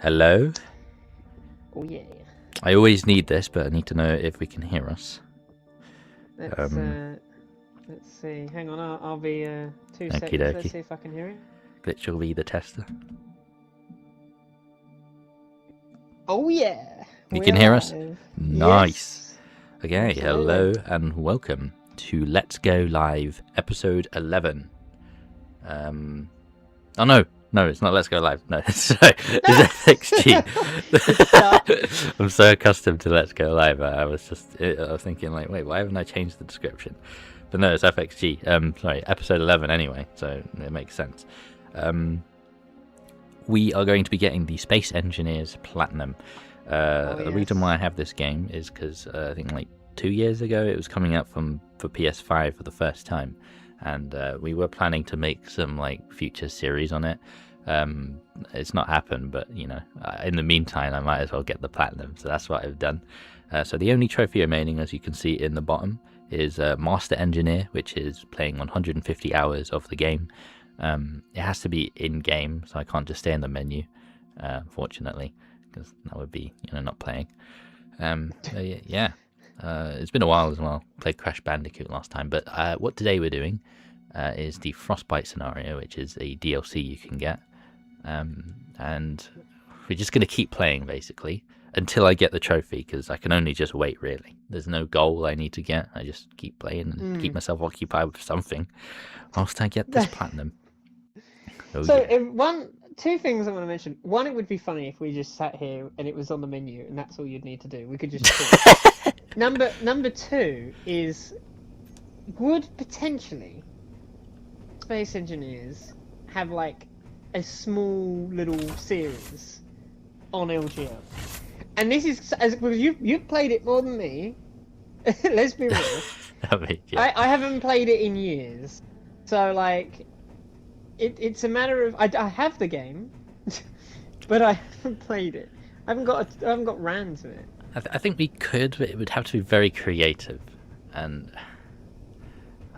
Hello? Oh yeah. I always need this, but I need to know if we can hear us. Let's see. Hang on, I'll be 2 seconds. Okey-dokey. Let's see if I can hear it. Glitch will be the tester. Oh yeah. You We're can hear us? live. Nice. Yes. Okay, Absolutely. hello and welcome to Let's Go Live, episode 11. Oh no, it's not Let's Go Live. No, sorry, it's FXG. I'm so accustomed to Let's Go Live. I was thinking like, wait, why haven't I changed the description? But no, it's FXG. Sorry, episode 11 anyway, so it makes sense. We are going to be getting the Space Engineers Platinum. The reason why I have this game is because I think like 2 years ago it was coming out for PS5 for the first time, and we were planning to make some like future series on it. It's not happened, but you know, in the meantime I might as well get the Platinum, so that's what I've done. So the only trophy remaining, as you can see in the bottom, is Master Engineer, which is playing 150 hours of the game. It has to be in game, so I can't just stay in the menu, unfortunately, because that would be, you know, not playing. It's been a while as well. Played Crash Bandicoot last time, but what today we're doing is the Frostbite scenario, which is a DLC you can get, and we're just going to keep playing basically until I get the trophy, because I can only just wait really. There's no goal I need to get. I just keep playing and keep myself occupied with something whilst I get this platinum. Two things I want to mention. One, it would be funny if we just sat here and it was on the menu and that's all you'd need to do. We could just talk. Number two is, would potentially Space Engineers have like a small little series on LGL? And this is because you've played it more than me. Let's be real. I haven't played it in years, so like, it's a matter of I have the game, but I haven't played it. I haven't got ran to it. I think we could, but it would have to be very creative, and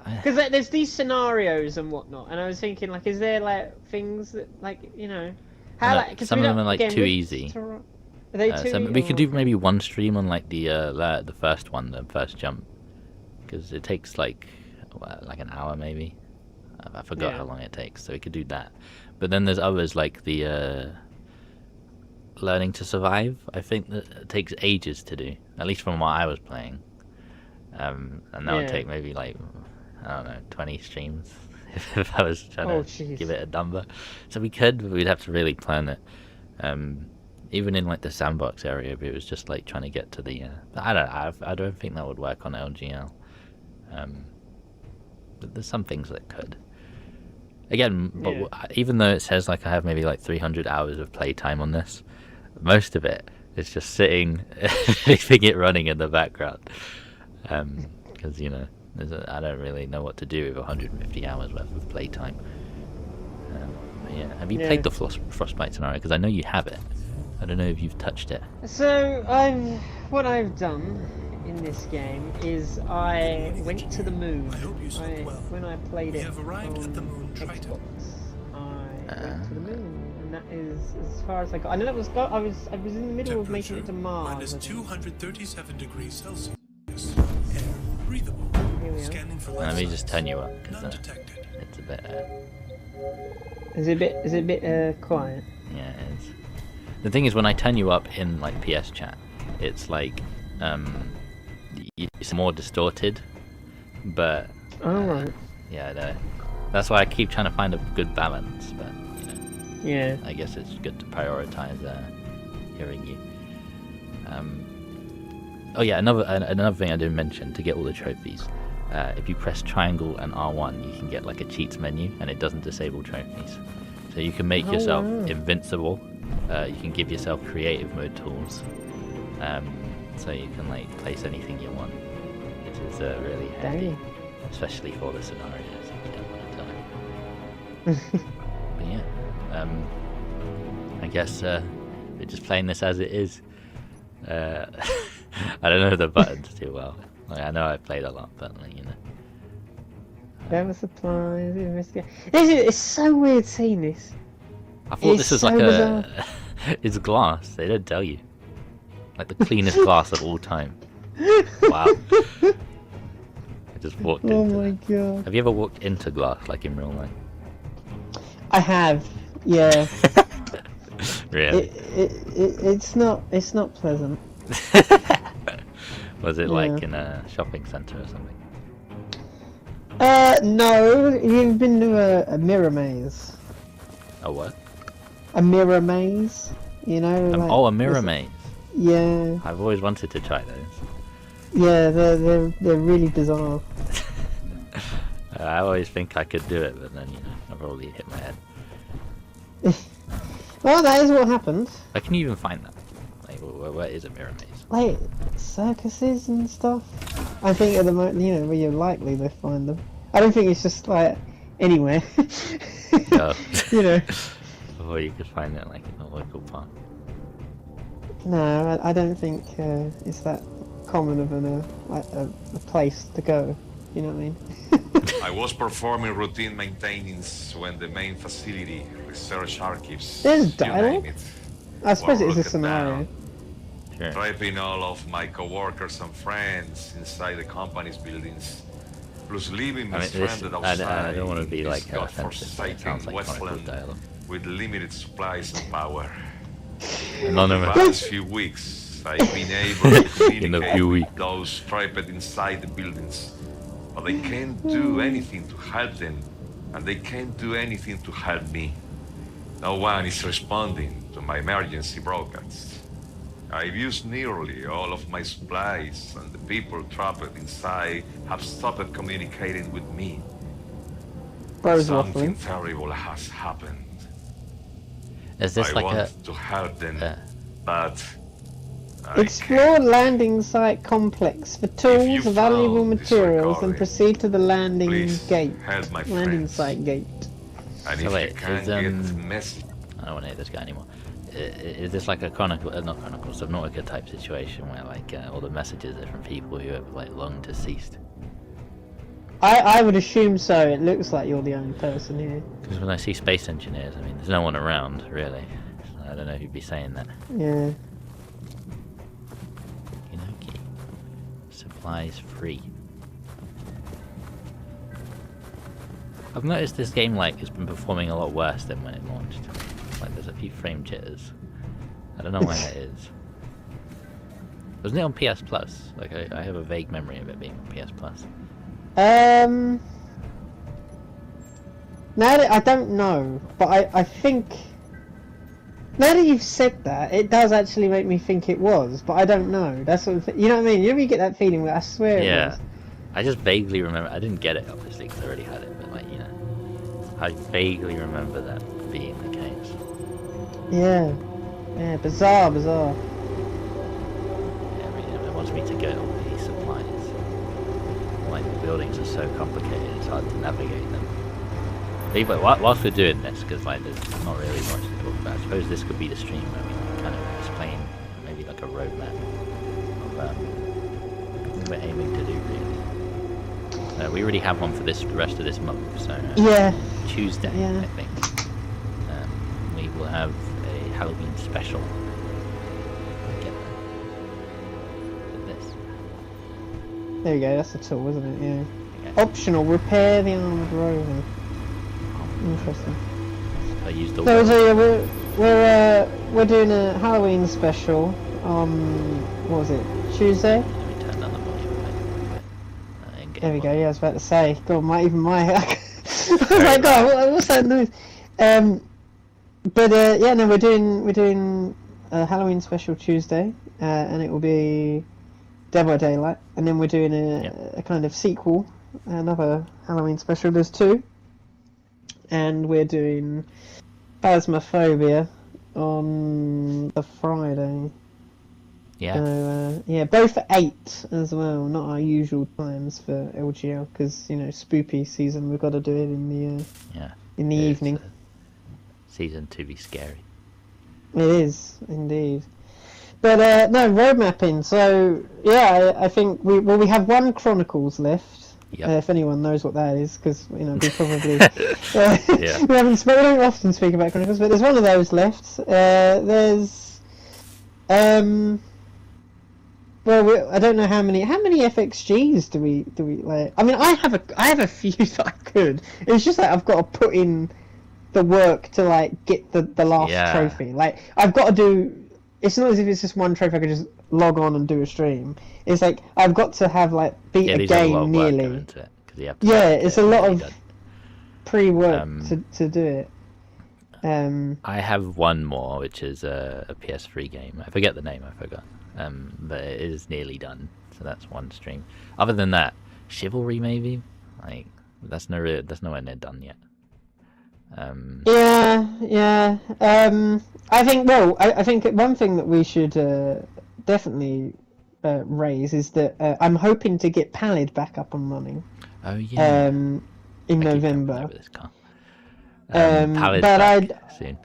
because there's these scenarios and whatnot, and I was thinking like, is there like things that like, you know, how like, some of them are like too easy. Are they too so we could do maybe one stream on like the first one, the first jump, because it takes like an hour maybe. I forgot how long it takes, so we could do that. But then there's others like the Learning to Survive. I think that it takes ages to do, at least from what I was playing. And that would take maybe like, I don't know, 20 streams if I was trying to give it a number. So we'd have to really plan it. Even in like the sandbox area, if it was just like trying to get to the I don't think that would work on LGL. But there's some things that could. Again, but even though it says like I have maybe like 300 hours of playtime on this, most of it is just sitting, leaving it running in the background. Because you know, I don't really know what to do with 150 hours worth of playtime. Have you played the Frostbite scenario? Because I know you have it. I don't know if you've touched it. So what I've done in this game is I went to the moon. When I played it on Xbox, I went to the moon, and that is as far as I got. I know that was I was in the middle of making it to Mars. -237 degrees Celsius. Air breathable. Scanning for Let me just turn you up because undetected. it's a bit. Is it a bit quiet? Yeah, it is. The thing is, when I turn you up in like PS chat, it's like it's more distorted, but right. yeah, I know. That's why I keep trying to find a good balance, but you know, I guess it's good to prioritize hearing you. Oh yeah, another thing I didn't mention, to get all the trophies, if you press triangle and R1, you can get like a cheats menu, and it doesn't disable trophies, so you can make yourself invincible. You can give yourself creative mode tools, so you can like place anything you want, which is really handy, especially for the scenarios if you don't want to die. But yeah, I guess we're just playing this as it is. I don't know the buttons too well. Like, I know I've played a lot, but like, you know. Never supplies, investigate. It's so weird seeing this. I thought this was like It's glass. They don't tell you. Like the cleanest glass of all time. Wow. I just walked into. Oh my god. Have you ever walked into glass like in real life? I have. Yeah. Really? It's not pleasant. Was it Yeah. like in a shopping centre or something? No. You've been to a mirror maze. A what? A mirror maze. You know. Like, Oh, a mirror maze. Yeah. I've always wanted to try those. Yeah. They're really bizarre. I always think I could do it, but then I probably hit my head. Well, that is what happened. Where can you even find that? Like, where is a mirror maze? Like circuses and stuff. I think at the moment, where you're likely to find them. I don't think it's just like anywhere. Oh. Or you could find it like in a local park. No, I don't think it's that common of a place to go. You know what I mean? I was performing routine maintenance when the main facility, research archives, There's you dialogue? name it, I suppose were it's a locked scenario. down, Sure. trapping all of my coworkers and friends inside the company's buildings, plus leaving me I mean, stranded I outside don't want to in be this like offensive, but it sounds godforsaken like Chronicle wasteland dialogue. with limited supplies and power. The Anonymous. past few weeks, I've been able to communicate few with weeks. those trapped inside the buildings, but they can't do anything to help them, and they can't do anything to help me. No one is responding to my emergency broadcasts. I've used nearly all of my supplies, and the people trapped inside have stopped communicating with me. Bro's Something waffling. terrible has happened. Is this I like want to help them, but I Explore landing site complex for tools, you valuable found this materials, and recording, proceed to the landing please gate. help my Landing friends. site gate. And So if wait, you can is, get messy, I don't want to hear this guy anymore. Is this like a Chronicle, not Chronicle, Subnautica type situation where like all the messages are from people who have like long deceased? I would assume so. It looks like you're the only person here. Because when I see Space Engineers, I mean, there's no one around really. I don't know who'd be saying that. Yeah. Inoki. Supplies free. I've noticed this game like has been performing a lot worse than when it launched. Like there's a few frame jitters. I don't know why that is. Wasn't it on PS Plus? Like I have a vague memory of it being on PS Plus. Now that I don't know, but I think now that you've said that, it does actually make me think it was, but I don't know. That's sort of you know what I mean. You ever get that feeling where I swear it Yeah. was. I just vaguely remember. I didn't get it obviously because I already had it, but like I vaguely remember that being the case. Yeah. Yeah. Bizarre. Yeah, I mean, it wants me to get all these supplies. Like the buildings are so complicated, it's hard to navigate them. But whilst we're doing this, because like there's not really much to talk about, I suppose this could be the stream where we can kind of explain maybe like a roadmap of what we're aiming to do really. We already have one for the rest of this month, so Yeah. Tuesday, Yeah. I think. We will have a Halloween special. Get this. There you go. That's a tool, isn't it? Yeah. Okay. Optional. Repair the armored rover. Interesting. I used the So word. yeah, we're doing a Halloween special on what was it? Tuesday. Let me turn down the volume a bit. There we go. Yeah, I was about to say. God, my. Oh my God, what's that noise? But yeah, no, we're doing a Halloween special Tuesday, and it will be Dead by Daylight, and then we're doing a kind of sequel, another Halloween special. There's two, and we're doing Phasmophobia on the Friday. Yeah. So yeah, both at 8 as well, not our usual times for LGL, because spoopy season we've got to do it in the evening. Season to be scary. It is indeed. But no, road mapping. So yeah, I think we have one Chronicles left, Yep. If anyone knows what that is, because we probably Yeah. we don't often speak about Chronicles, but there's one of those left. There's well, I don't know how many FXGs do we like. I mean, I have a few that I could. It's just like I've got to put in the work to like get the last trophy. Like I've got to do. It's not as if it's just one trophy I could just log on and do a stream. It's like I've got to have like beat a game nearly. It's a lot of pre-work to do it. I have one more, which is a PS3 game. I forget the name. I forgot. But it is nearly done. So that's one stream. Other than that, Chivalry maybe. Like that's nowhere near done yet. Yeah. I think I think one thing that we should definitely raise is that I'm hoping to get Pallid back up and running. Oh yeah. In November. Pallid's back soon.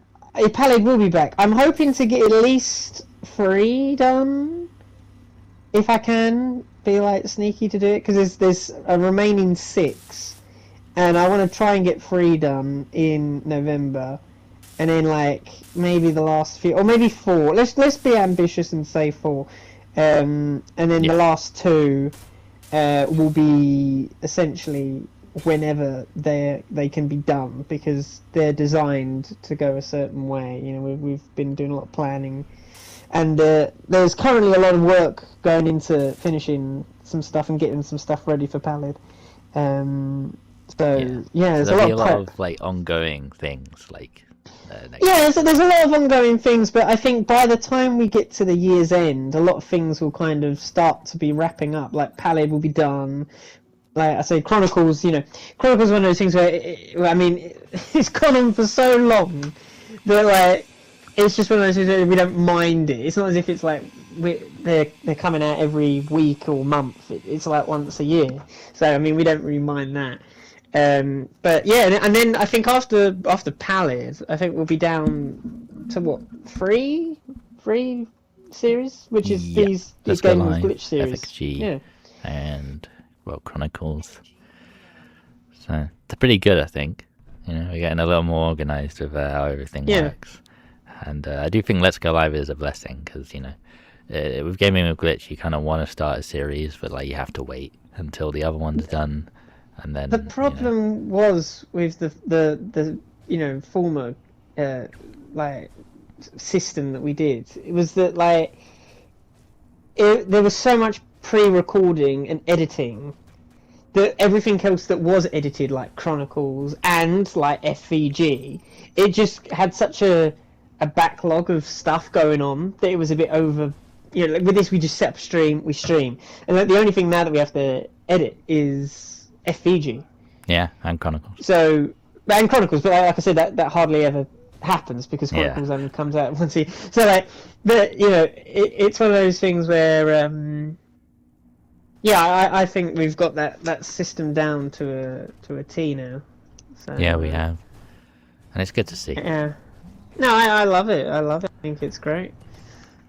Pallid will be back. I'm hoping to get at least 3 done, if I can be like sneaky to do it, because there's a remaining 6, and I want to try and get 3 done in November, and then like maybe the last few, or maybe 4. Let's be ambitious and say 4, and then the last 2 will be essentially whenever they can be done, because they're designed to go a certain way. We've been doing a lot of planning, and there's currently a lot of work going into finishing some stuff and getting some stuff ready for Pallid. There's a lot of like ongoing things like there's a lot of ongoing things, but I think by the time we get to the year's end, a lot of things will kind of start to be wrapping up. Like Pallid will be done. Like I say, Chronicles, Chronicles is one of those things where, it's gone on for so long that, like, it's just one of those things where we don't mind it. It's not as if it's like they're coming out every week or month. It's like once a year. So, we don't really mind that. But yeah, and then I think after Pallid, I think we'll be down to 3 series, which is these Game of Glitch series. FXG, and Chronicles. So they're pretty good, I think. We're getting a little more organised with how everything works. And I do think Let's Go Live is a blessing, because with Gaming with Glitch, you kind of want to start a series, but like you have to wait until the other one's done, and then the problem was with the former like system that we did. It was that like there was so much pre-recording and editing that everything else that was edited, like Chronicles and like FVG, it just had such a backlog of stuff going on that it was a bit over. Like with this, we just set up stream, we stream, and like the only thing now that we have to edit is FVG. Yeah, and Chronicles. So, and Chronicles, but like I said, that hardly ever happens because Chronicles only comes out once a year. So like, but it's one of those things where I think we've got that system down to a T now. So, yeah, we have, and it's good to see. Yeah, no, I love it. I think it's great.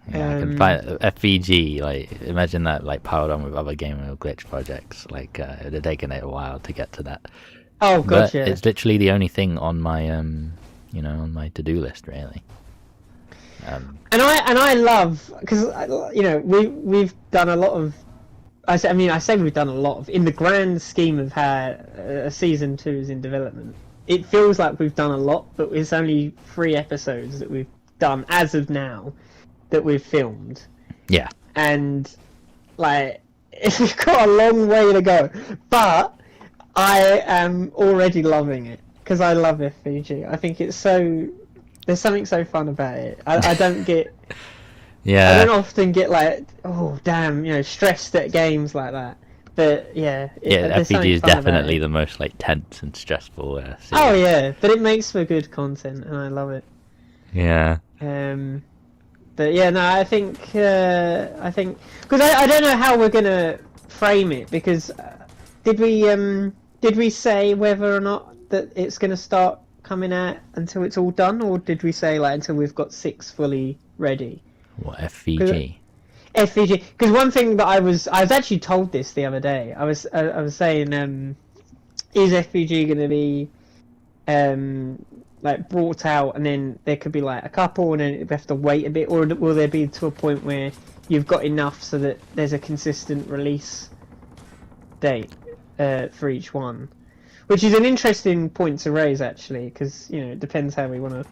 Yeah, I can find FVG. Like, imagine that like piled on with other Gaming with Glitch projects. Like, it had taken it a while to get to that. Oh, gotcha. But it's literally the only thing on my on my to-do list, really. And I love, because we've done a lot of. I say we've done a lot of, in the grand scheme of how season 2 is in development. It feels like we've done a lot, but it's only 3 episodes that we've done as of now that we've filmed. Yeah. And like we've got a long way to go, but I am already loving it because I love FVG. I think it's there's something so fun about it. I don't get. Yeah. I don't often get like, oh damn, stressed at games like that. But FPG is definitely the most like tense and stressful. Series. Oh yeah, but it makes for good content, and I love it. Yeah. But yeah, no, I think because I don't know how we're gonna frame it, because did we say whether or not that it's gonna start coming out until it's all done, or did we say like until we've got 6 fully ready? What, FVG? FVG, because one thing that I was actually told this the other day. I was saying, is FVG going to be like brought out, and then there could be like a couple, and then we have to wait a bit, or will there be to a point where you've got enough so that there's a consistent release date for each one? Which is an interesting point to raise, actually, because it depends how we want to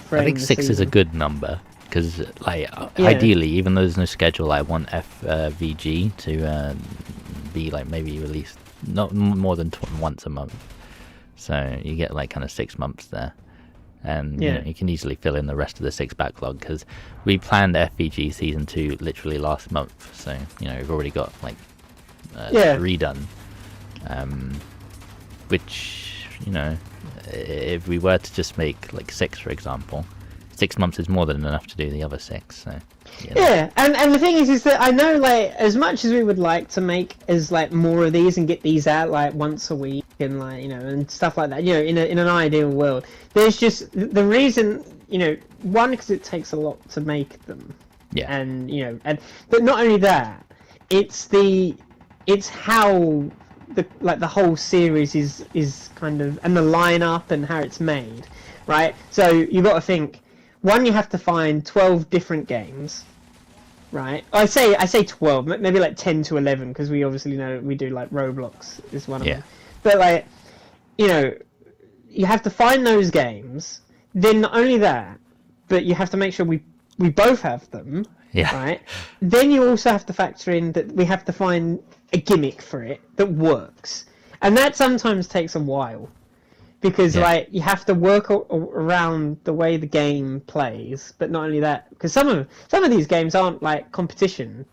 frame. I think 6 is a season. good number because, like, ideally, even though there's no schedule, I want FVG to be like maybe released not more than once a month. So you get like kind of 6 months there, and you can easily fill in the rest of the 6 backlog because we planned FVG season 2 literally last month. So we've already got like 3 done. Which if we were to just make like 6, for example, 6 months is more than enough to do the other 6. So and the thing is that I know, like, as much as we would like to make as like more of these and get these out like once a week and like and stuff like that, in an ideal world, there's just the reason, one, because it takes a lot to make them, and but not only that, it's how the whole series is kind of, and the lineup and how it's made, right? So you got to think, one, you have to find 12 different games, right? I say 12, maybe like 10 to 11, because we obviously know we do like Roblox is one of them. But like, you have to find those games. Then not only that, but you have to make sure we both have them, right? Then you also have to factor in that we have to find a gimmick for it that works, and that sometimes takes a while. Because like you have to work around the way the game plays, but not only that, because some of these games aren't like competition.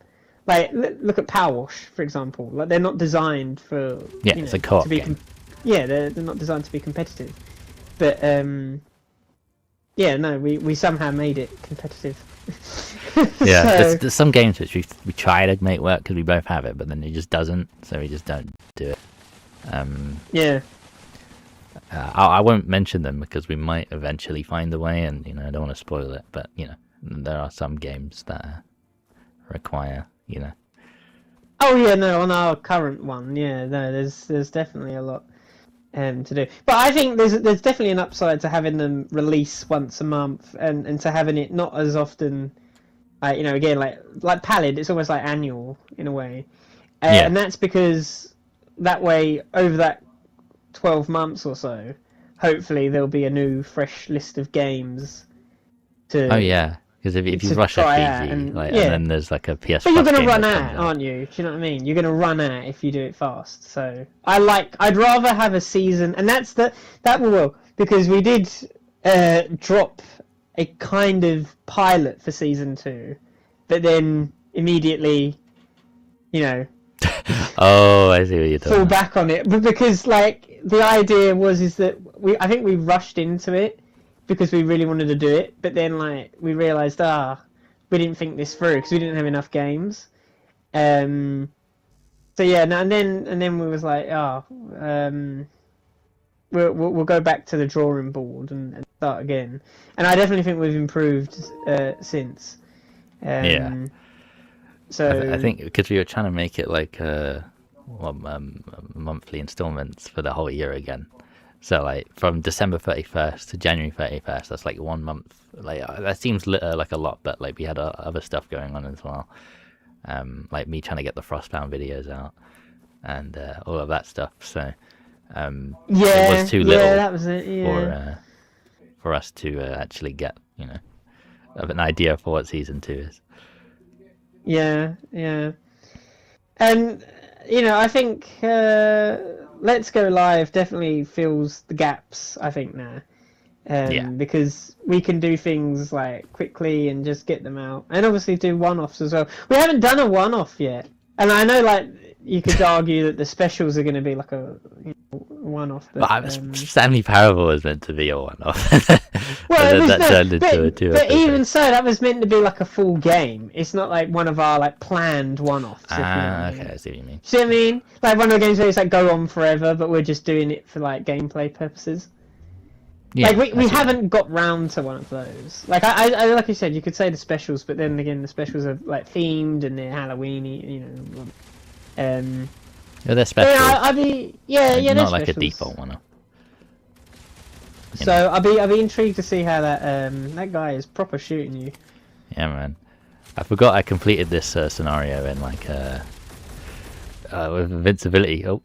Like look at Power Wash, for example. Like they're not designed for it's a co-op game. They're not designed to be competitive. But we somehow made it competitive. There's some games which we try to make work because we both have it, but then it just doesn't, so we just don't do it. I won't mention them because we might eventually find a way, and I don't want to spoil it. But there are some games that require Oh yeah, no, on our current one, there's definitely a lot to do. But I think there's definitely an upside to having them release once a month, and to having it not as often. Again, like Pallid, it's almost like annual in a way, and that's because that way over that 12 months or so, hopefully there'll be a new fresh list of games to because if you rush FVG and then there's like a PS5 but you're going to game run that out, comes aren't you? Do you know what I mean? You're going to run out if you do it fast. So I'd rather have a season, and that will because we did drop a kind of pilot for season 2, but then immediately oh, I see what you're talking fall about. back on it, but because like the idea is that I think we rushed into it because we really wanted to do it, but then like we realized we didn't think this through because we didn't have enough games. And then we was like we'll go back to the drawing board and start again. And I definitely think we've improved since. So I think because we were trying to make it like monthly installments for the whole year again. So like from December 31st to January 31st, that's like 1 month. Like that seems like a lot, but like we had other stuff going on as well. Like me trying to get the Frostbound videos out and all of that stuff. So it was too little that was it, for us to actually get an idea for what season 2 is. And I think Let's Go Live definitely fills the gaps, I think, now. Because we can do things like quickly and just get them out, and obviously do one-offs as well. We haven't done a one-off yet, and I know like you could argue that the specials are going to be like a one-off. But Stanley Parable was meant to be a one-off. Well, that turned into a two. But even so, that was meant to be like a full game. It's not like one of our like planned one-offs. Okay, I see what you mean. See what I mean? Like one of the games where it's like go on forever, but we're just doing it for like gameplay purposes. Yeah, like we that's it. haven't got round to one of those. Like I like you said, you could say the specials, but then again, the specials are like themed and they're Halloweeny, you know. Yeah, they're special. Yeah, I'd be yeah, Like, they're not like a specials. default one. So I'll be intrigued to see how that guy is proper shooting you. Yeah, man. I forgot I completed this scenario in like with invincibility. Oh,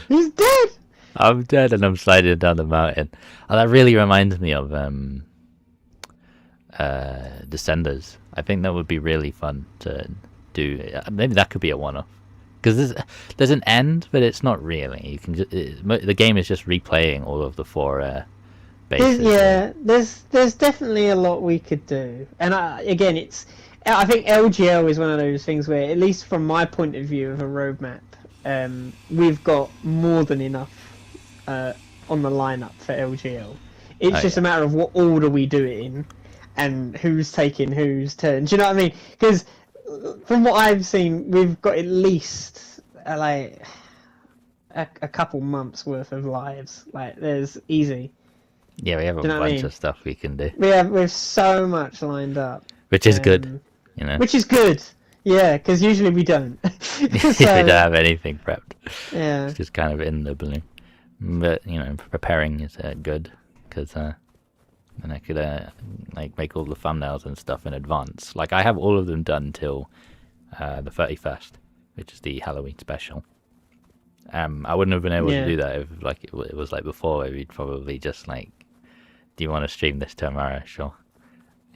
He's dead. I'm dead and I'm sliding down the mountain. Oh, that really reminds me of Descenders. I think that would be really fun to do. Maybe that could be a one-off. Because there's an end, but it's not really. You can the game is just replaying all of the 4 bases. There's definitely a lot we could do, and again, I think LGL is one of those things where, at least from my point of view of a roadmap, we've got more than enough on the lineup for LGL. It's just a matter of what order we do it in, and who's taking whose turn. Do you know what I mean? Because from what I've seen, we've got at least like a couple months worth of lives. Like, there's easy. Yeah, we have a bunch of stuff we can do. We have so much lined up, which is good, you know. Which is good, yeah, because usually we don't. We don't have anything prepped. Yeah, it's just kind of in the balloon. But you know, preparing is good because then I could like make all the thumbnails and stuff in advance. Like I have all of them done till the 31st, which is the Halloween special. I wouldn't have been able to do that if like it was like before, where we'd probably just like, do you want to stream this tomorrow? Sure,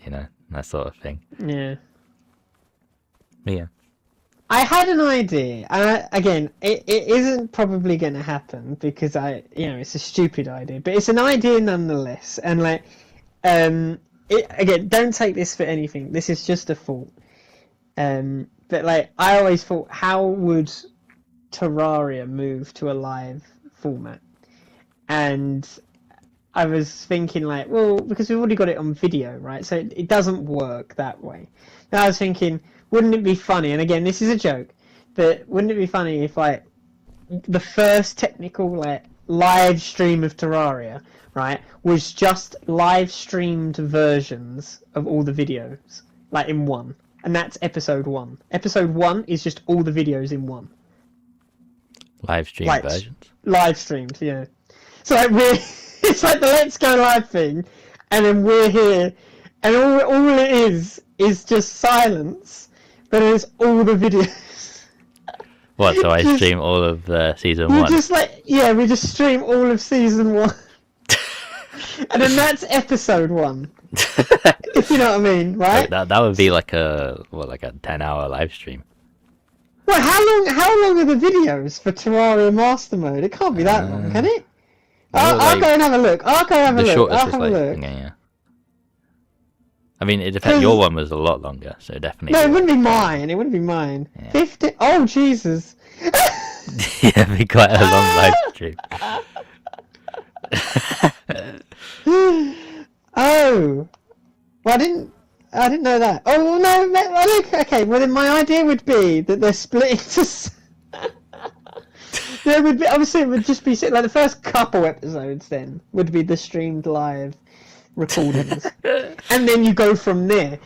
you know, that sort of thing. Yeah. But yeah. I had an idea, and again, it isn't probably going to happen because it's a stupid idea, but it's an idea nonetheless. And like, again, don't take this for anything. This is just a thought. But like, I always thought, how would Terraria move to a live format? And I was thinking like, well, because we've already got it on video, right? So it doesn't work that way. And I was thinking, wouldn't it be funny? And again, this is a joke, but wouldn't it be funny if like the first technical like live stream of Terraria, right, was just live streamed versions of all the videos, like in one, and that's episode 1. Episode 1 is just all the videos in one. Live stream versions. Live streamed, yeah. So like it's like the Let's Go Live thing, and then we're here, and all it is just silence. But it's all the videos. What? So I stream all of season 1. We just stream all of season 1, and then that's episode 1. If you know what I mean, right? That would be like a 10-hour live stream. Well, how long are the videos for Terraria Master Mode? It can't be that long, can it? I'll go and have a look. I'll have a look. Yeah. I mean, it depends. Your one was a lot longer, so definitely. No, it wouldn't be mine. It wouldn't be mine. Yeah. 50. Oh Jesus! Yeah, it'd be quite a long live stream. Oh, well, I didn't know that. Oh well, no. Okay, well then my idea would be that they're split into. There would be, obviously it would just be like the first couple episodes. Then would be the streamed live recordings, and then you go from there.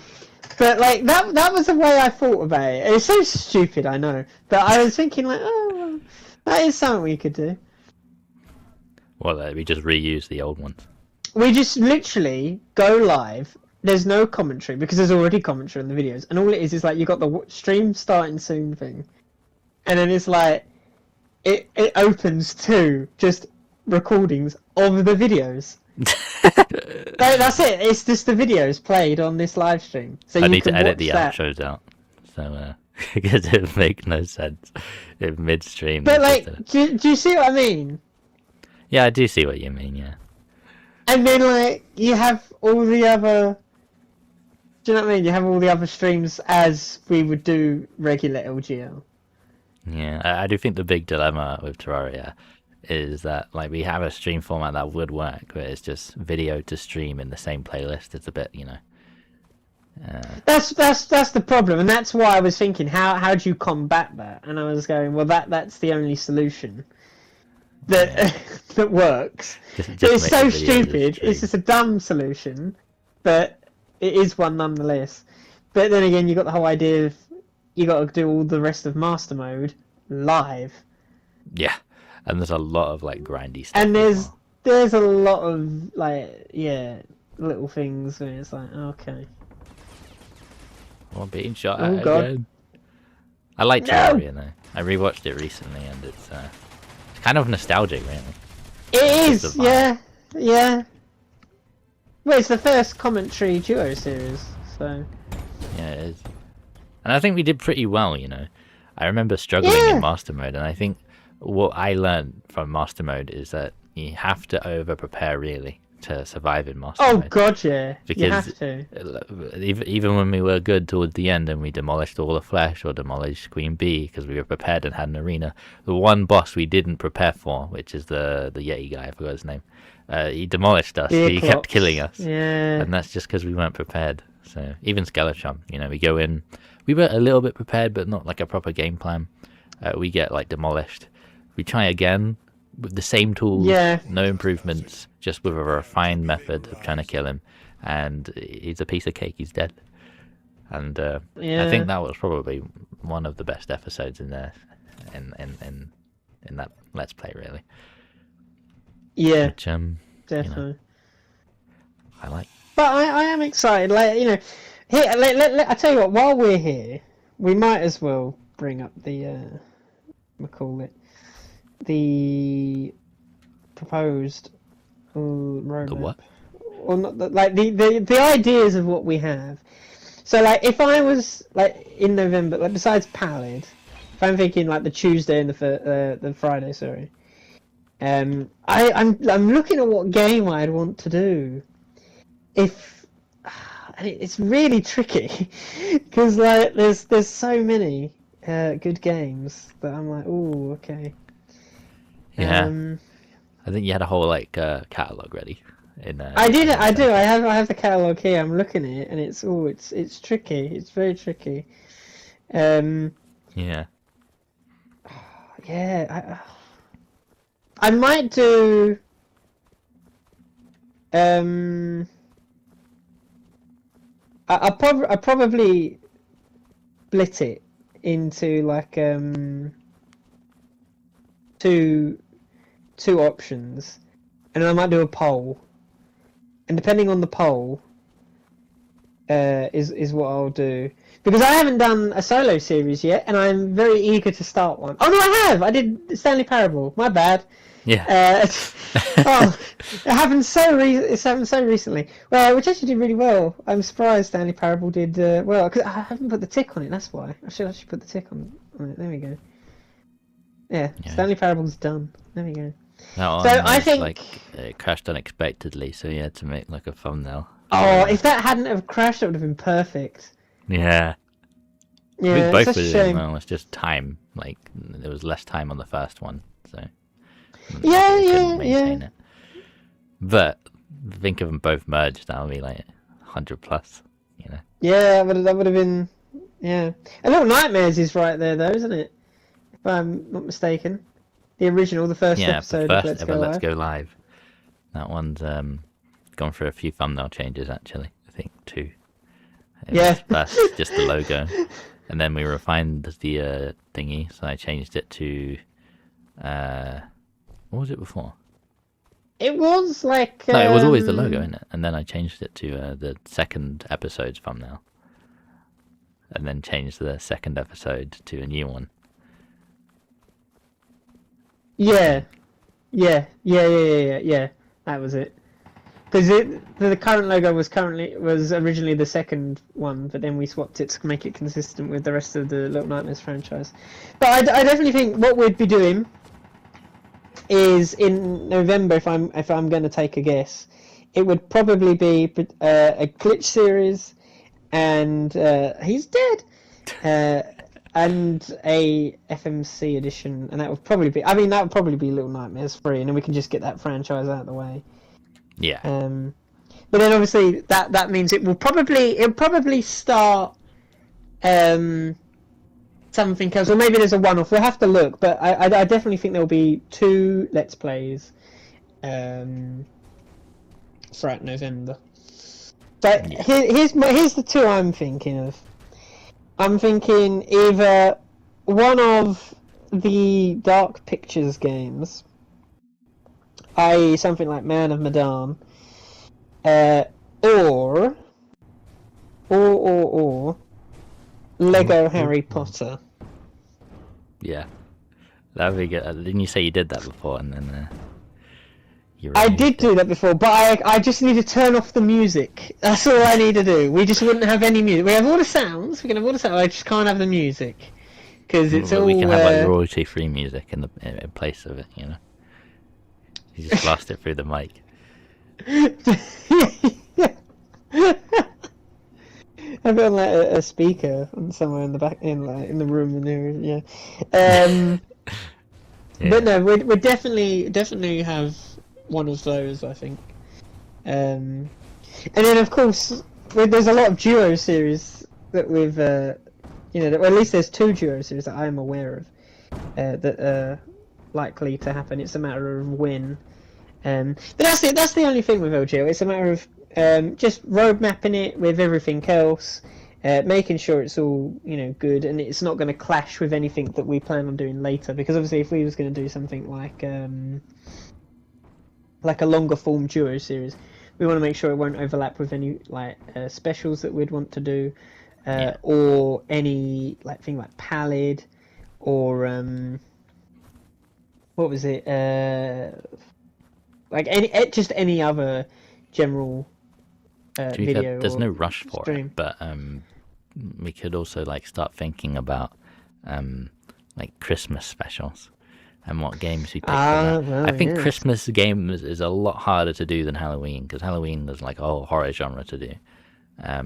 But like that was the way I thought about it. It's so stupid, I know, but I was thinking like, oh, well, that is something we could do. Well, we just reuse the old ones. We just literally go live. There's no commentary because there's already commentary on the videos, and all it is like you got the stream starting soon thing, and then it's like it opens to just recordings of the videos. That's it. It's just the videos played on this live stream. So I you need can to edit watch the that. outros out, so because it would make no sense in midstream. But like, do you see what I mean? Yeah, I do see what you mean. Yeah. And then like you have all the other. Do you know what I mean? You have all the other streams as we would do regular LGL. Yeah, I do think the big dilemma with Terraria is that like we have a stream format that would work, but it's just video to stream in the same playlist. It's a bit, you know. That's the problem, and that's why I was thinking, how do you combat that? And I was going, well, that's the only solution. that that works. Just It's make so the video stupid. stream. It's just a dumb solution, but it is one nonetheless. But then again, you got the whole idea of you got to do all the rest of master mode live, Yeah, and there's a lot of like grindy stuff. and as well. there's a lot of like little things where it's like okay. Well, being shot Oh, at God. again. I like No! Terraria though. I rewatched it recently, and it's kind of nostalgic, really. It It's is, a vibe. yeah. Well, it's the first commentary duo series, so Yeah, it is. And I think we did pretty well, you know. I remember struggling Yeah. in Master Mode, and I think what I learned from Master Mode is that you have to over-prepare, really, to survive in Master oh Mode. god, yeah, you Because have to. even when we were good towards the end and we demolished all the flesh or demolished Queen Bee because we were prepared and had an arena, the one boss we didn't prepare for, which is the Yeti guy, I forgot his name, he demolished us. He kept killing us. Yeah, And that's just because we weren't prepared. So even 𝗛𝗛𝗦𝗧𝗦, you know, we go in, we were a little bit prepared, but not like a proper game plan. We get like demolished. We try again with the same tools, Yeah. no improvements, just with a refined method of trying to kill him. And he's a piece of cake. He's dead. And I Yeah. think that was probably one of the best episodes in there, in that Let's Play, really. yeah, Which definitely. I like. But I am excited. Like you know, here I tell you what. While we're here, we might as well bring up the the proposed roadmap. The what? Or not the ideas of what we have. So like if I was like in November, like besides Pallid, if I'm thinking like the Tuesday and the Friday, sorry. I'm looking at what game I'd want to do. If and it's really tricky because like there's so many good games that I'm like, oh okay. Yeah. I think you had a whole like catalog ready. I do. I have the catalog here. I'm looking at it, and it's tricky. It's very tricky. Yeah. Yeah. I might do. I probably split it into like two options, and I might do a poll. And depending on the poll, is what I'll do. Because I haven't done a solo series yet, and I'm very eager to start one. Oh no, I have! I did Stanley Parable. My bad. Yeah. Oh, it happened so recently. Well, which actually did really well. I'm surprised Stanley Parable did well, because I haven't put the tick on it. That's why. I should actually put the tick on it. There we go. Yeah. Stanley Parable's done. There we go. That one So I was, think- like it crashed unexpectedly, so you had to make like a thumbnail. Oh, if that hadn't have crashed, it would have been perfect. Yeah. Yeah, With both it's of such a them, shame. well, it's just time. Like there was less time on the first one, so Yeah, they couldn't yeah, maintain it. But think of them both merged, that would be like 100 plus, you know. Yeah, that would have been. Yeah, A Little Nightmares is right there, though, isn't it? If I'm not mistaken, the original, the first Yeah, episode the of first Let's ever Go Let's Live. Go Live. That one's gone through a few thumbnail changes actually. I think 2. It Yeah. was first just the logo, and then we refined the thingy. So I changed it to what was it before? It was like. No, it was always the logo, innit? And then I changed it to the second episode's thumbnail, and then changed the second episode to a new one. Yeah. That was it. Because the current logo was originally the second one, but then we swapped it to make it consistent with the rest of the Little Nightmares franchise. But I definitely think what we'd be doing is in November, if I'm going to take a guess, it would probably be a glitch series, and he's dead, and a FMC edition, and that would probably be. I mean, that would probably be Little Nightmares 3, and then we can just get that franchise out of the way. Yeah. But then obviously that means it'll probably start something else, or maybe there's a one-off. We'll have to look, but I definitely think there'll be 2 Let's Plays throughout November. So here's the 2 I'm thinking of. I'm thinking either one of the Dark Pictures games, i.e. something like Man of Medan, or Lego Harry Potter. Yeah, that'd be good. Didn't you say you did that before? And then I did do that before, but I just need to turn off the music. That's all I need to do. We just wouldn't have any music. We have all the sounds. We can have all the sounds. I just can't have the music because it's all. We can have like royalty-free music in place of it. You know, you just blast it through the mic. I've got like a speaker somewhere in the back, in the room in there. Yeah. Yeah. But no, we definitely have one of those, I think. And then of course there's a lot of duo series that we've well, at least there's 2 duo series that I am aware of that are likely to happen. It's a matter of when. But that's the only thing with LGO. It's a matter of just road mapping it with everything else, making sure it's all good, and it's not going to clash with anything that we plan on doing later. Because obviously, if we was going to do something like a longer form duo series, we want to make sure it won't overlap with any specials that we'd want to do, or any thing like Pallid, or what was it? Just any other general video. There's no rush for stream. it, but we could also start thinking about Christmas specials and what games we pick. Well, I think Christmas games is a lot harder to do than Halloween, because Halloween there's a whole horror genre to do. I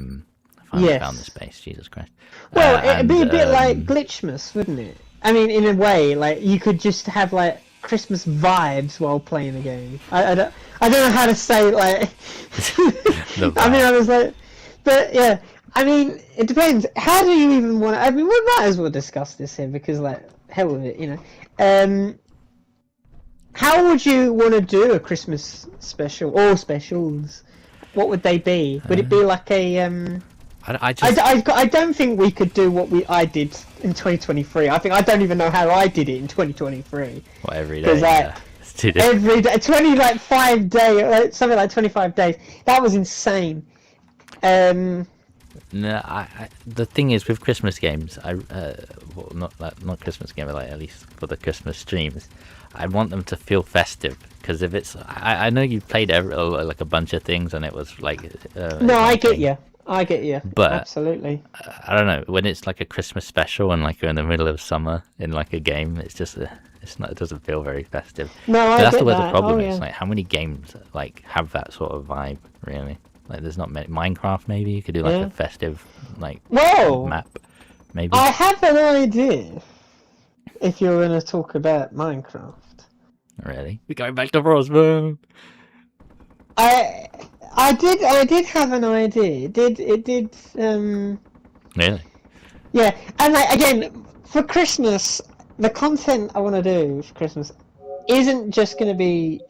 finally found the space. Jesus Christ. Well, it'd be a bit like Glitchmas, wouldn't it? I mean, in a way, you could just have Christmas vibes while playing the game. I don't know how to say I mean, I was but yeah, I mean, it depends. How do you even want to? I mean, we might as well discuss this here because hell with it, How would you want to do a Christmas special or specials? What would they be? Would it be like a I don't think we could do what I did in 2023. I don't even know how I did it in 2023. Well, every day. It's too different. Every day, 25 days, something like 25 days. That was insane. No, the thing is with Christmas games, not Christmas games, but at least for the Christmas streams, I want them to feel festive. Because if it's, I know you've played a bunch of things and it was no, I get you. I get you. But absolutely. I don't know, when it's a Christmas special and you're in the middle of summer in a game, it's just it doesn't feel very festive. No, but that's where the problem is. How many games have that sort of vibe really? There's not many. Minecraft maybe you could do a festive map. Maybe. I have an idea. If you're going to talk about Minecraft. Really? We're going back to Frostburn. I did have an idea. It did. Really? Yeah, and again, for Christmas, the content I want to do for Christmas isn't just going to be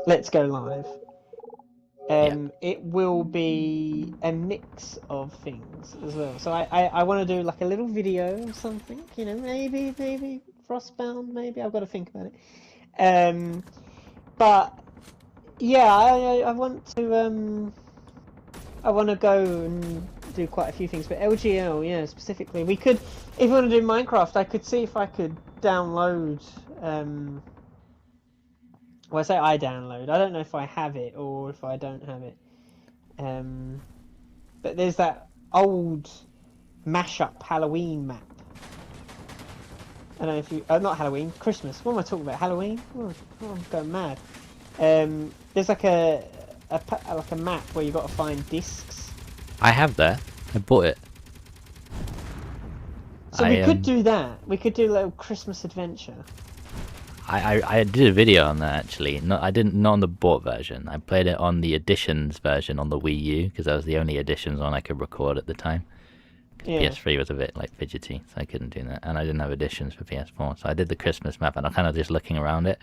Let's Go Live. It will be a mix of things as well. So I want to do a little video or something. Maybe Frostbound. Maybe I've got to think about it. But. Yeah, I want to go and do quite a few things, but LGL, yeah, specifically. We could, if you want to do Minecraft, I could see if I could download, well, I say I download, I don't know if I have it or if I don't have it. But there's that old mashup Halloween map. I don't know if you, not Halloween, Christmas. What am I talking about? Halloween? Oh, I'm going mad. There's a map where you got to find discs. I have that. I bought it. So we could do that. We could do a little Christmas adventure. I did a video on that actually. Not on the bought version. I played it on the editions version on the Wii U because that was the only editions one I could record at the time. Yeah. PS3 was a bit like fidgety, so I couldn't do that, and I didn't have editions for PS4, so I did the Christmas map, and I'm kind of just looking around it.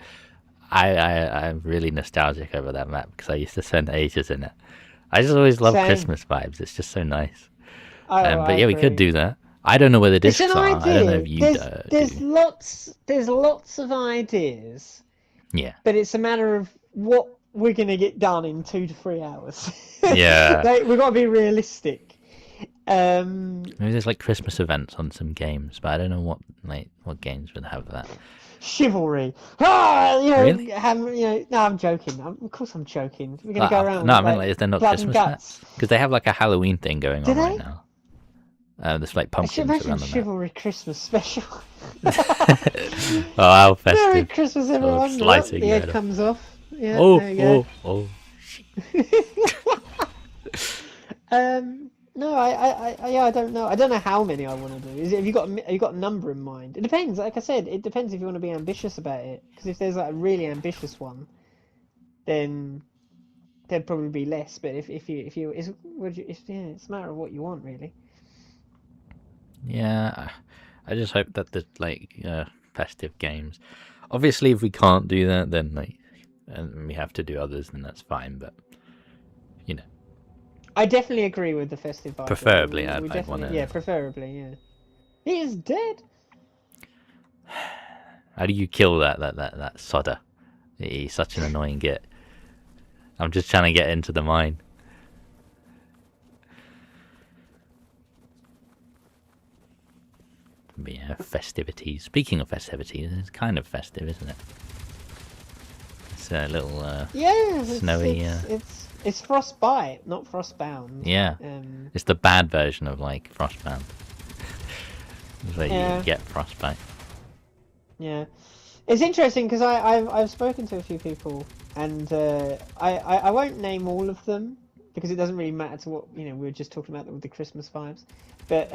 I'm really nostalgic over that map because I used to spend ages in it. I just always love Same. Christmas vibes. It's just so nice. Oh, But yeah, we could agree. do that. I don't know where the It's discs an are. idea. I don't know if you there's do. lots of ideas, Yeah. but it's a matter of what we're gonna get done in 2 to 3 hours. Yeah. Like, we've got to be realistic. Maybe there's like Christmas events on some games, but I don't know what games would have that. Chivalry. Ah, you know, Really? No, I'm joking. Of course, I'm joking. We're gonna go around. No, I with, mean, like, is there not blood and Christmas guts. maps? Because they have like a Halloween thing going Do on right they? now. There's like I should pumpkins imagine around the map. Chivalry Christmas special. Oh, how festive! Merry Christmas, everyone. Look, slicing the head right off. comes off. Yeah, Oh, there you go. oh. No, I don't know. I don't know how many I want to do. Have you got a number in mind? It depends. Like I said, it depends if you want to be ambitious about it. Because if there's like a really ambitious one, then there'd probably be less. But if you it's a matter of what you want, really. Yeah, I just hope that the festive games. Obviously, if we can't do that, then and we have to do others, then that's fine. But you know. I definitely agree with the festive vibe. Preferably, we I'd definitely, want to. yeah, preferably, yeah. He is dead. How do you kill that 𝗛𝗦𝗧𝗦? He's such an annoying git. I'm just trying to get into the mine. But yeah, festivities. Speaking of festivities, it's kind of festive, isn't it? It's a little Yeah, snowy. It's frostbite, not frostbound. Yeah, it's the bad version of like frostbound. Where you get frostbite. Yeah, it's interesting because I've spoken to a few people, and I won't name all of them because it doesn't really matter to what we were just talking about with the Christmas vibes, but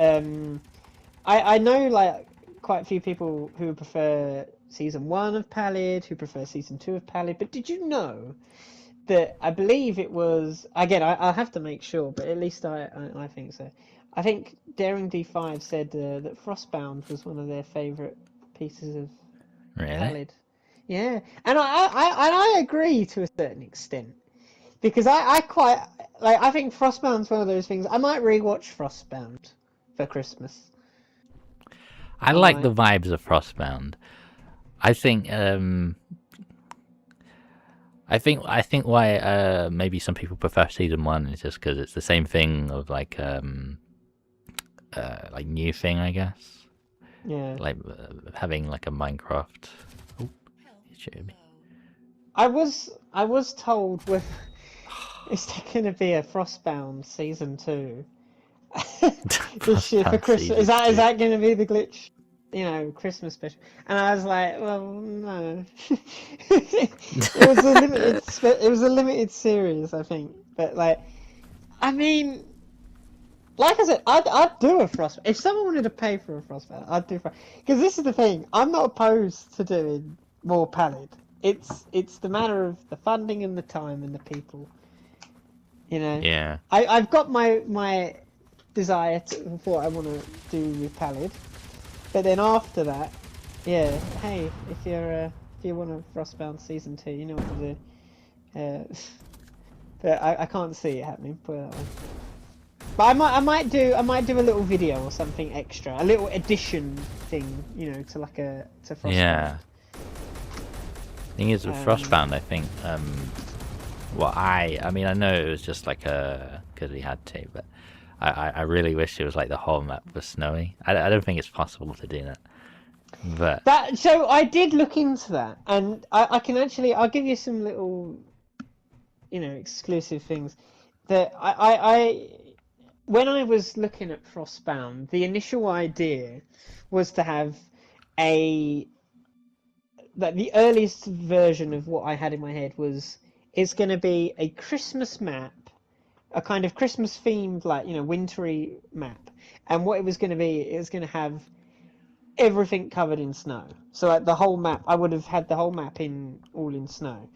I know like quite a few people who prefer season 1 of Pallid, who prefer season 2 of Pallid. But did you know that I believe it was, again, I'll have to make sure, but at least I think so. I think Daring D5 said that Frostbound was one of their favourite pieces of Pallid. Yeah, and I agree to a certain extent because I quite like. I think Frostbound's one of those things. I might rewatch Frostbound for Christmas. I like the vibes of Frostbound. I think why maybe some people prefer season 1 is just because it's the same thing of like new thing, I guess. Yeah. Like having like a Minecraft. Oh, you shooting me. I was told with is there going to be a Frostbound season 2 this year for Christmas? Is that going to be the glitch? Christmas special. And I was like, well, no. It was a limited series, I think. But I mean, like I said, I'd do a Frostbound. If someone wanted to pay for a Frostbound, I'd do Frostbound. Because this is the thing, I'm not opposed to doing more Pallid. It's the matter of the funding and the time and the people. Yeah. I've got my desire for what I want to do with Pallid. But then after that, yeah, hey, if you want a Frostbound season 2, you know what to do. But I can't see it happening. Put it that way. But I might do a little video or something extra, a little addition thing, to Frostbound. Yeah. Thing is with Frostbound, I think. I mean, I know it was just like because we had to, but. I really wish it was like the whole map was snowy. I don't think it's possible to do that. But so I did look into that, and I can actually I'll give you some little, exclusive things that I when I was looking at Frostbound, the initial idea was to have the earliest version of what I had in my head was it's going to be a Christmas map. A kind of Christmas themed, wintry map. And what it was going to be, it was going to have everything covered in snow. So the whole map, I would have had the whole map all in snow.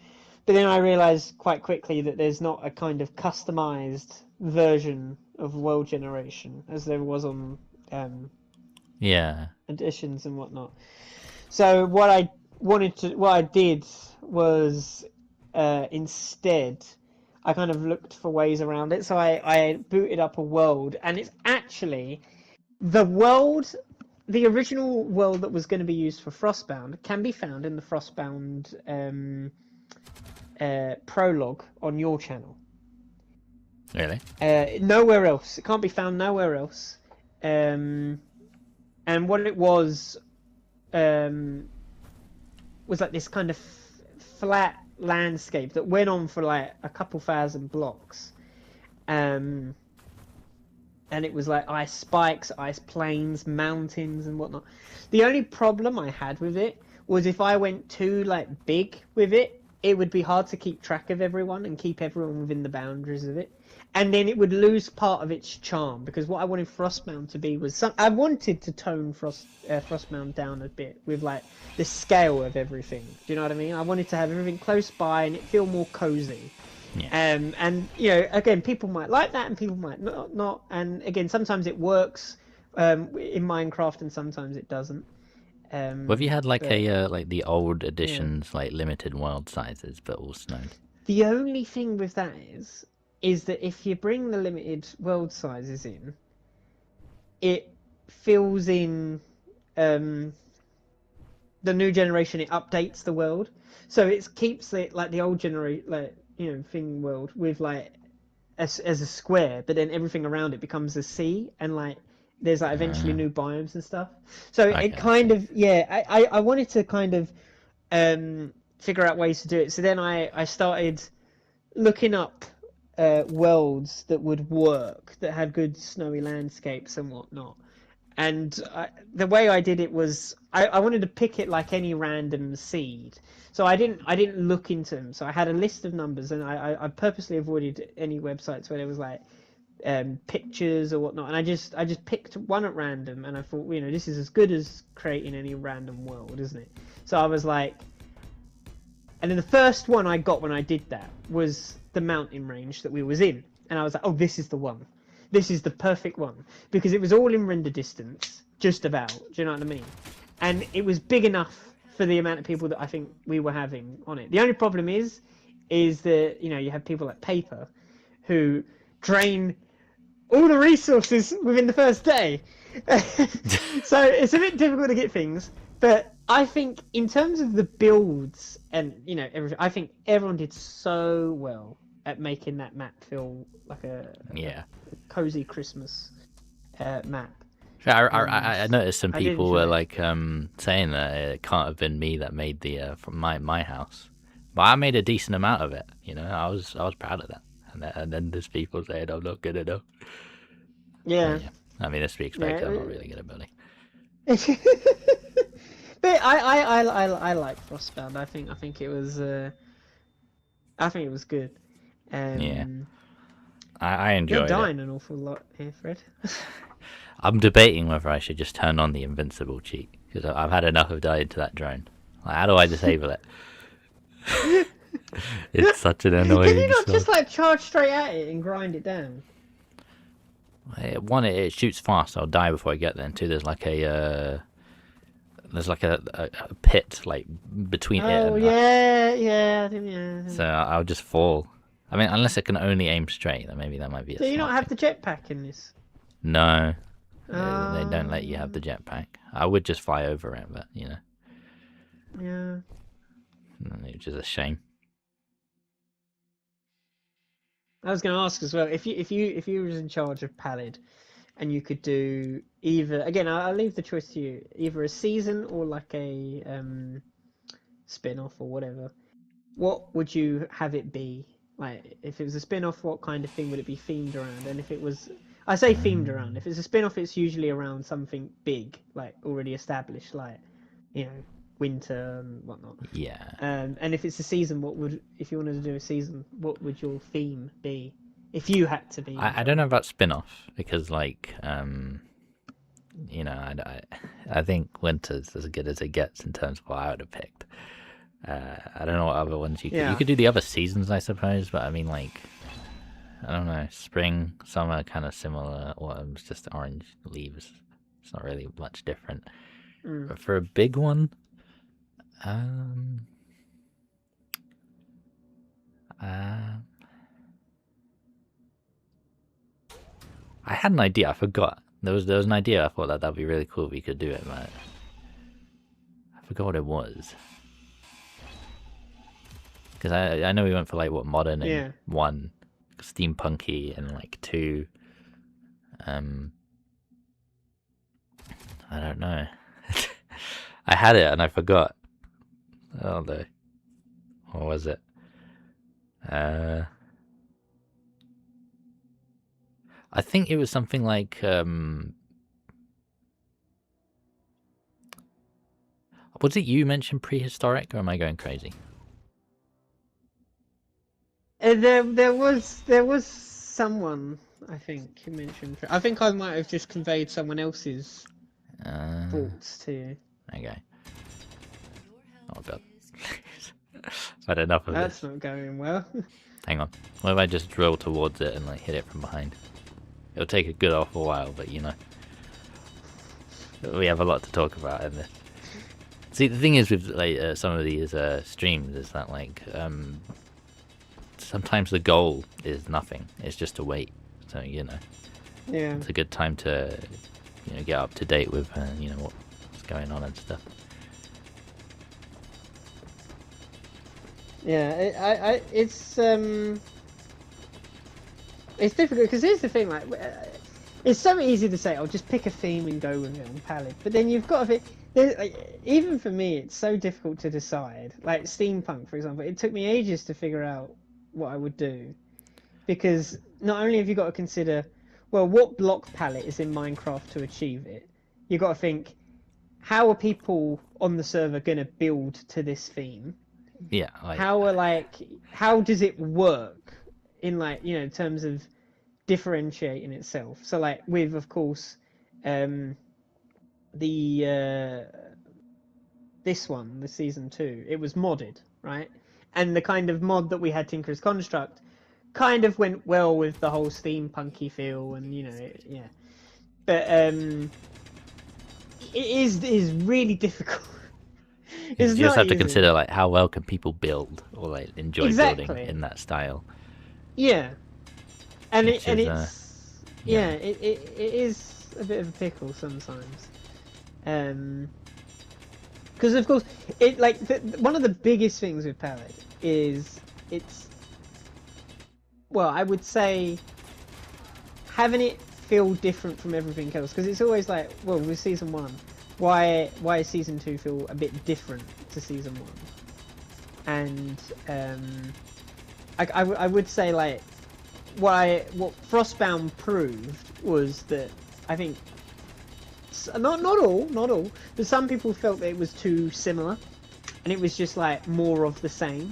But then I realised quite quickly that there's not a kind of customized version of world generation as there was on Yeah. editions and whatnot. So what I did was instead I kind of looked for ways around it. So I booted up a world, and it's actually the world. The original world that was going to be used for Frostbound can be found in the Frostbound prologue on your channel. Really? Nowhere else. It can't be found nowhere else. And what it was like this kind of flat landscape that went on for like a couple thousand blocks. And it was like ice spikes, ice plains, mountains and whatnot. The only problem I had with it was if I went too like big with it, it would be hard to keep track of everyone and keep everyone within the boundaries of it. And then it would lose part of its charm, because what I wanted Frostbound to be was I wanted to tone Frostbound down a bit with like the scale of everything. Do you know what I mean? I wanted to have everything close by and it feel more cozy. Yeah. And you know, again, people might like that and people might not. And again, sometimes it works in Minecraft and sometimes it doesn't. Well, have you had like like the old editions, like limited world sizes, but all snowed? The only thing with that is that if you bring the limited world sizes in, it fills in the new generation. It updates the world, so it keeps it like the old generation, like thing world with like as a square, but then everything around it becomes a sea, and like there's like eventually new biomes and stuff. So Okay. it kind of I wanted to kind of figure out ways to do it. So then I started looking up worlds that would work, that had good snowy landscapes and whatnot. And the way I did it was I wanted to pick it like any random seed. So I didn't look into them. So I had a list of numbers, and I purposely avoided any websites where there was like pictures or whatnot. And I just picked one at random, and I thought, this is as good as creating any random world, isn't it? So I was like, and then the first one I got when I did that was the mountain range that we was in, and I was like, oh, this is the one. This is the perfect one, because it was all in render distance, just about. Do you know what I mean? And it was big enough for the amount of people that I think we were having on it. The only problem is that you have people like Paper, who drain all the resources within the first day. So it's a bit difficult to get things, but I think in terms of the builds and everything, I think everyone did so well at making that map feel like a cozy Christmas map. I noticed some people were like saying that it can't have been me that made the from my house, but I made a decent amount of it. I was proud of that. And then there's people saying I'm not good enough. Yeah. I mean, it's to be expected. I'm not really good at building. But I like Frostbound. I think it was good. I enjoyed You're dying it. an awful lot here, Fred. I'm debating whether I should just turn on the invincible cheat, because I've had enough of dying to that drone. Like, how do I disable it? It's such an annoying. Can you not just like charge straight at it and grind it down? One, it shoots fast. I'll die before I get there. And two, there's like a pit like between it. Oh and yeah. So I'll just fall. I mean, unless it can only aim straight, then maybe that might be. Do you not have the jetpack in this? No, they don't let you have the jetpack. I would just fly over it, but Yeah. Which is a shame. I was going to ask as well, if you was in charge of Pallid, and you could do either, again, I'll leave the choice to you, either a season or like a spin-off or whatever. What would you have it be? Like, if it was a spin-off, what kind of thing would it be themed around? And if it was, I say themed around. If it's a spin-off, it's usually around something big, like already established, like winter and whatnot. Yeah. And if it's a season, if you wanted to do a season, what would your theme be? If you had to be. I don't know about spin-off, because like I think winter's as good as it gets in terms of what I would have picked. I don't know what other ones you could. Yeah. You could do the other seasons, I suppose, but I mean, like, I don't know, spring, summer, kind of similar. Autumn's just orange leaves. It's not really much different. But for a big one, I had an idea. I forgot. There was an idea. I thought that'd be really cool if we could do it, but I forgot what it was. Because I know we went for like what modern and 1, steampunky and like 2. I don't know. I had it and I forgot. Oh no. What was it? I think it was something like was it you mentioned prehistoric, or am I going crazy? There was someone, I think, who mentioned. I think I might have just conveyed someone else's thoughts to you. Okay. Oh god. I've had enough of this. That's not going well. Hang on. What if I just drill towards it and like hit it from behind? It'll take a good awful while, but you know. We have a lot to talk about in this. See, the thing is with like some of these streams is that like sometimes the goal is nothing. It's just to wait. So you know, it's a good time to get up to date with what's going on and stuff. Yeah, it's difficult because here's the thing, like it's so easy to say, "Oh, just pick a theme and go with it on palette," but then you've got to even for me, it's so difficult to decide. Like steampunk, for example, it took me ages to figure out what I would do, because not only have you got to consider, well, what block palette is in Minecraft to achieve it. You've got to think, how are people on the server going to build to this theme? Yeah. How does it work in in terms of differentiating itself? So like with, of course, this one, the season 2, it was modded, right? And the kind of mod that we had, Tinker's Construct, kind of went well with the whole steampunky feel, and but it is really difficult. You just have to consider like how well can people build or like enjoy building in that style. Yeah, and it is a bit of a pickle sometimes. Because of course, one of the biggest things with palette is I would say having it feel different from everything else. Because it's always like, well, with season 1. Why does season 2 feel a bit different to season 1? And I would say like what Frostbound proved was that I think not all, but some people felt that it was too similar, and it was just like more of the same.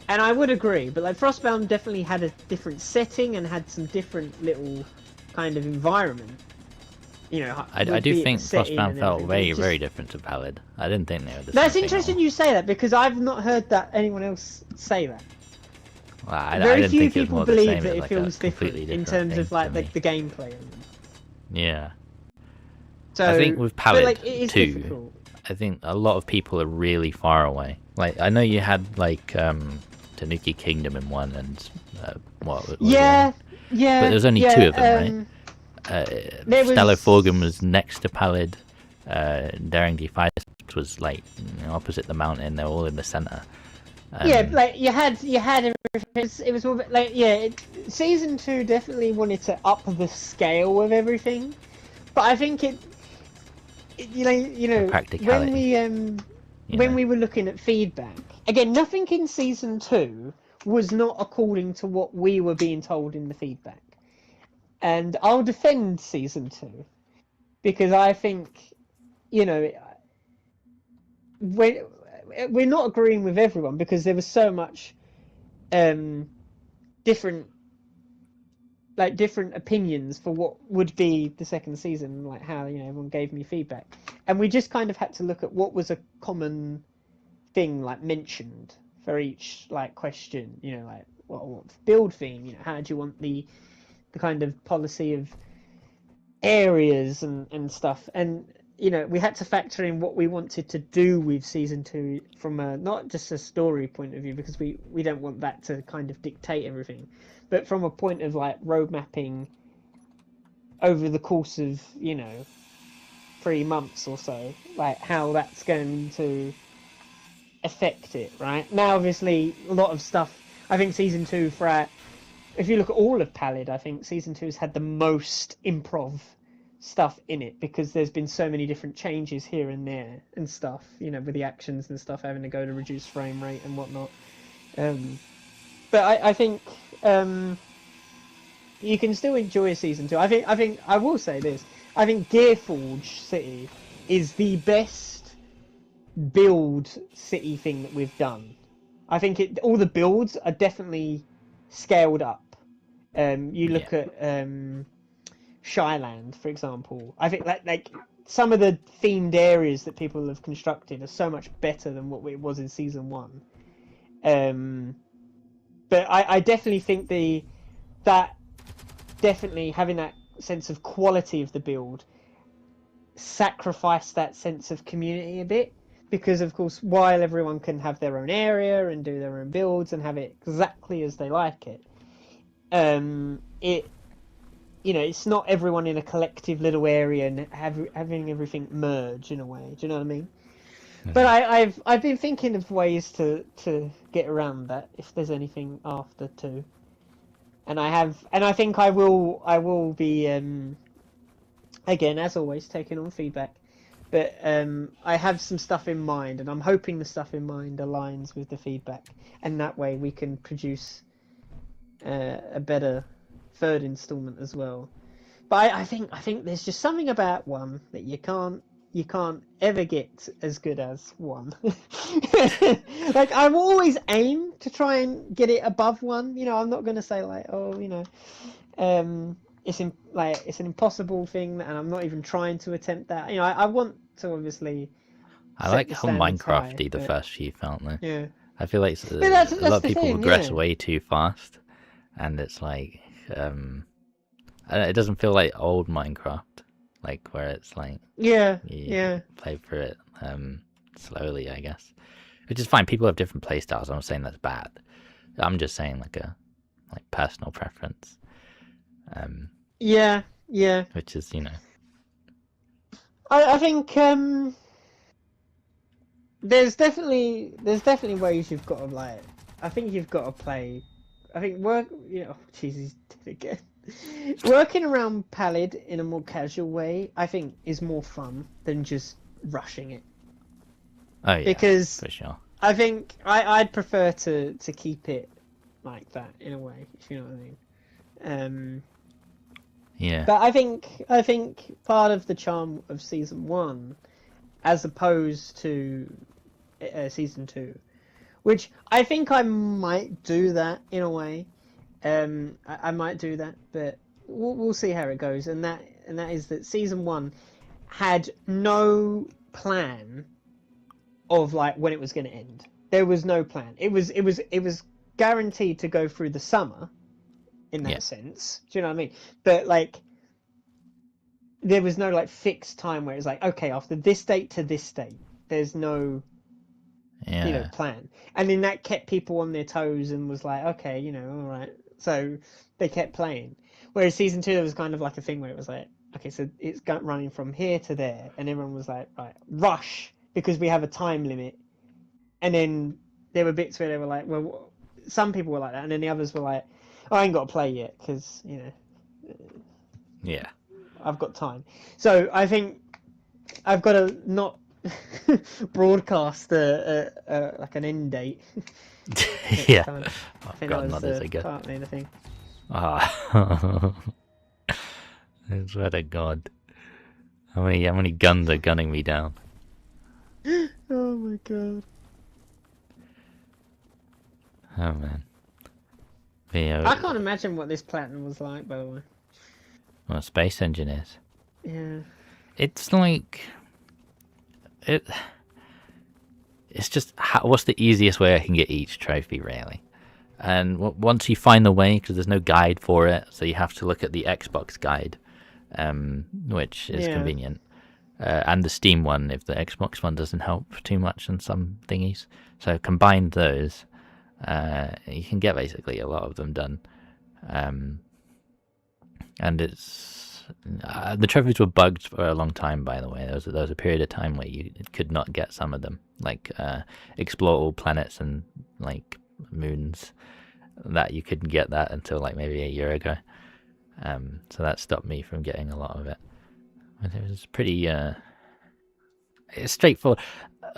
And I would agree, but like Frostbound definitely had a different setting and had some different little kind of environment. I do think Frostbound felt very different to Pallid. I didn't think they were the same. That's interesting you say that, because I've not heard that anyone else say that. Well, Very didn't few think people it was more the believe same, that it like feels different in terms of like the gameplay. Yeah. So I think with Pallid too, difficult. I think a lot of people are really far away. Like I know you had like Tanuki Kingdom in 1 and what was yeah, but there's only 2 of them, right? Stellar Forgum was next to Pallid. Daring Defiance was like opposite the mountain. They're all in the center. Like you had it was more like season 2 definitely wanted to up the scale of everything, but I think when we were looking at feedback again, nothing in season 2 was not according to what we were being told in the feedback. And I'll defend season 2 because I think, we're not agreeing with everyone because there was so much different opinions for what would be the second season, like how everyone gave me feedback, and we just kind of had to look at what was a common thing like mentioned for each question, build theme. You know, how do you want the kind of policy of areas and stuff, and you know, we had to factor in what we wanted to do with season 2 from a not just a story point of view, because we don't want that to kind of dictate everything, but from a point of like road mapping over the course of, you know, 3 months or so, like how that's going to affect it. Right now, obviously, a lot of stuff. I think season 2 if you look at all of Pallid, I think season 2 has had the most improv stuff in it, because there's been so many different changes here and there and stuff, you know, with the actions and stuff having to go to reduce frame rate and whatnot. But I think you can still enjoy season 2. I think I will say this. I think Gearforge City is the best build city thing that we've done. I think all the builds are definitely scaled up. You look at Shyland, for example. I think like some of the themed areas that people have constructed are so much better than what it was in season 1. But I definitely think that definitely having that sense of quality of the build sacrificed that sense of community a bit, because of course, while everyone can have their own area and do their own builds and have it exactly as they like it, you know, it's not everyone in a collective little area and having everything merge in a way. Do you know what I mean? Mm-hmm. But I've been thinking of ways to get around that if there's anything after 2, and I think I will be again, as always, taking on feedback. But I have some stuff in mind, and I'm hoping the stuff in mind aligns with the feedback, and that way we can produce a better 3rd installment as well. But I think there's just something about 1 that you can't ever get as good as 1. Like, I will always aim to try and get it above 1. You know, I'm not going to say like, oh, you know, it's an impossible thing, and I'm not even trying to attempt that. You know, I want to obviously. I like how Minecrafty the first few felt though. Yeah. I feel like a lot of people progress way too fast, and it's like it doesn't feel like old Minecraft, like where it's like you play through it slowly, I guess, which is fine. People have different play styles. I'm not saying that's bad. I'm just saying like personal preference. Yeah. Which is, you know. I think there's definitely ways you've got to like. I think you've got to play. I think you know, Jesus did it again. Working around Pallid in a more casual way, I think, is more fun than just rushing it. Oh yeah, because for sure. I think I'd prefer to keep it like that in a way, if you know what I mean. Yeah. But I think part of the charm of season 1, as opposed to season 2, which I think I might do that in a way. I might do that, but we'll see how it goes. And that is that season 1 had no plan of like when it was going to end. There was no plan. It was guaranteed to go through the summer. In that sense, do you know what I mean? But like, there was no like fixed time where it's like, okay, after this date to this date, there's no, you know, plan. And then that kept people on their toes and was like, okay, you know, all right. So they kept playing. Whereas season 2, there was kind of like a thing where it was like, okay, so it's running from here to there, and everyone was like, right, rush, because we have a time limit. And then there were bits where they were like, well, some people were like that, and then the others were like, I ain't got to play yet because, you know, I've got time. So I think I've got to not broadcast like an end date. Yeah, I think that was partly the thing. I swear to God, how many guns are gunning me down? Oh my God. Oh man. I can't imagine what this platinum was like, by the way. Well, Space Engineers. Yeah. It's like it's just what's the easiest way I can get each trophy, really? And once you find the way, because there's no guide for it, so you have to look at the Xbox guide, which is convenient, and the Steam one if the Xbox one doesn't help too much in some thingies. So combine those, you can get basically a lot of them done. And it's the trophies were bugged for a long time, by the way. There was a period of time where you could not get some of them, like explore all planets and like moons, that you couldn't get that until like maybe a year ago. So that stopped me from getting a lot of it. And it was pretty it's straightforward.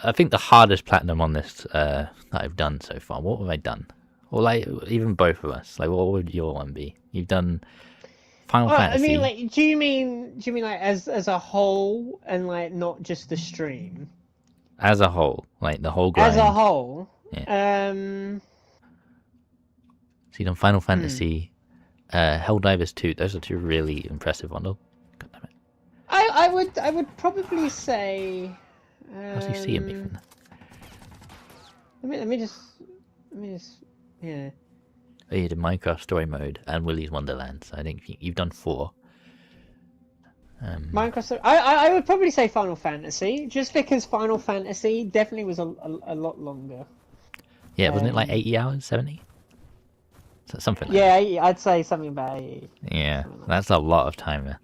I think the hardest platinum on this that I've done so far, what have I done? Or like even both of us, like what would your one be? You've done Final Fantasy. I mean, like, do you mean like as a whole, and like not just the stream? As a whole, like the whole grind. As a whole, yeah. So you've done Final Fantasy, Helldivers 2. Those are two really impressive ones. God damn it. I would probably say. How's he seeing me from there? Let me just. Yeah. Oh, you did Minecraft Story Mode and Willy's Wonderland. So I think you've done 4. Minecraft. I would probably say Final Fantasy, just because Final Fantasy definitely was a lot longer. Yeah, wasn't it like 80 hours, 70? So something like yeah, that. I'd say something about 80. Yeah, that's a lot of time, man.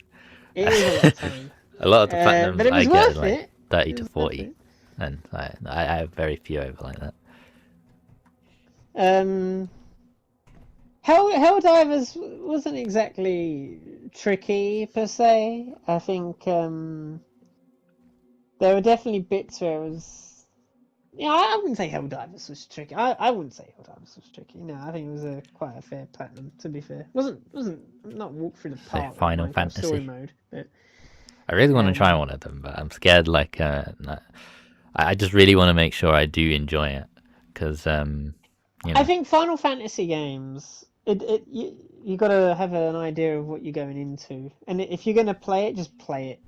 It is a lot of time. A lot of the platinums but it was I worth get like it. 30 to 40, and I have very few over like that. Helldivers wasn't exactly tricky per se. I think there were definitely bits where it was. Yeah, I wouldn't say Helldivers was tricky. I wouldn't say Helldivers was tricky. No, I think it was quite a fair platinum. To be fair, wasn't not walk through the park. Final Minecraft Fantasy Story mode, but I really want to try one of them, but I'm scared. Like, I just really want to make sure I do enjoy it, because you know. I think Final Fantasy games, you got to have an idea of what you're going into, and if you're going to play it, just play it.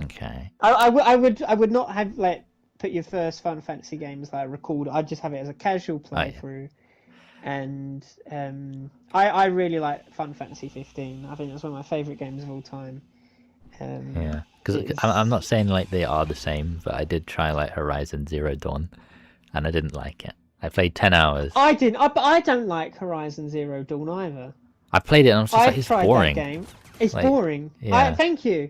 Okay. I would not have like put your first Final Fantasy game as like a record. I'd just have it as a casual playthrough. And I really like Final Fantasy 15. I think that's one of my favourite games of all time. Yeah, because I'm not saying like they are the same, but I did try like Horizon Zero Dawn, and I didn't like it. I played 10 hours. I didn't. But I don't like Horizon Zero Dawn either. I played it and I was just like, it's boring. That game. It's like, boring. Yeah. Thank you.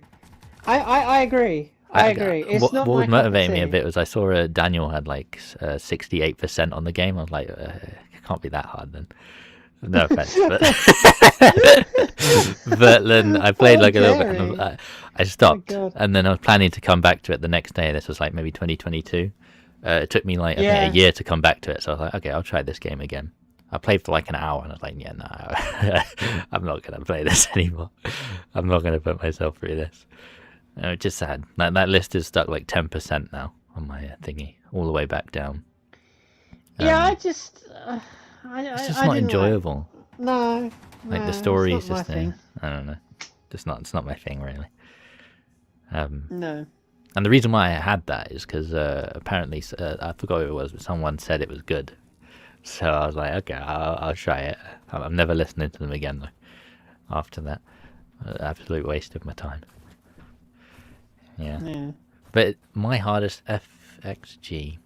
I agree. I agree. It's what not was my motivating me a bit was I saw Daniel had like 68% on the game. I was like, it can't be that hard then. No offense, but but then I played like a little bit and I stopped, and then I was planning to come back to it the next day. This was like maybe 2022. It took me like I think a year to come back to it, so I was like, okay, I'll try this game again. I played for like an hour and I was like, yeah, no, I'm not gonna play this anymore. I'm not gonna put myself through this. It's just sad. That list is stuck like 10% now on my thingy, all the way back down. Yeah, it's just it's not enjoyable. No, like the story is just I don't know. It's not my thing really. No. And the reason why I had that is because apparently I forgot who it was, but someone said it was good. So I was like, okay, I'll try it. I'm never listening to them again though. After that, absolute waste of my time. Yeah. But my hardest FXG,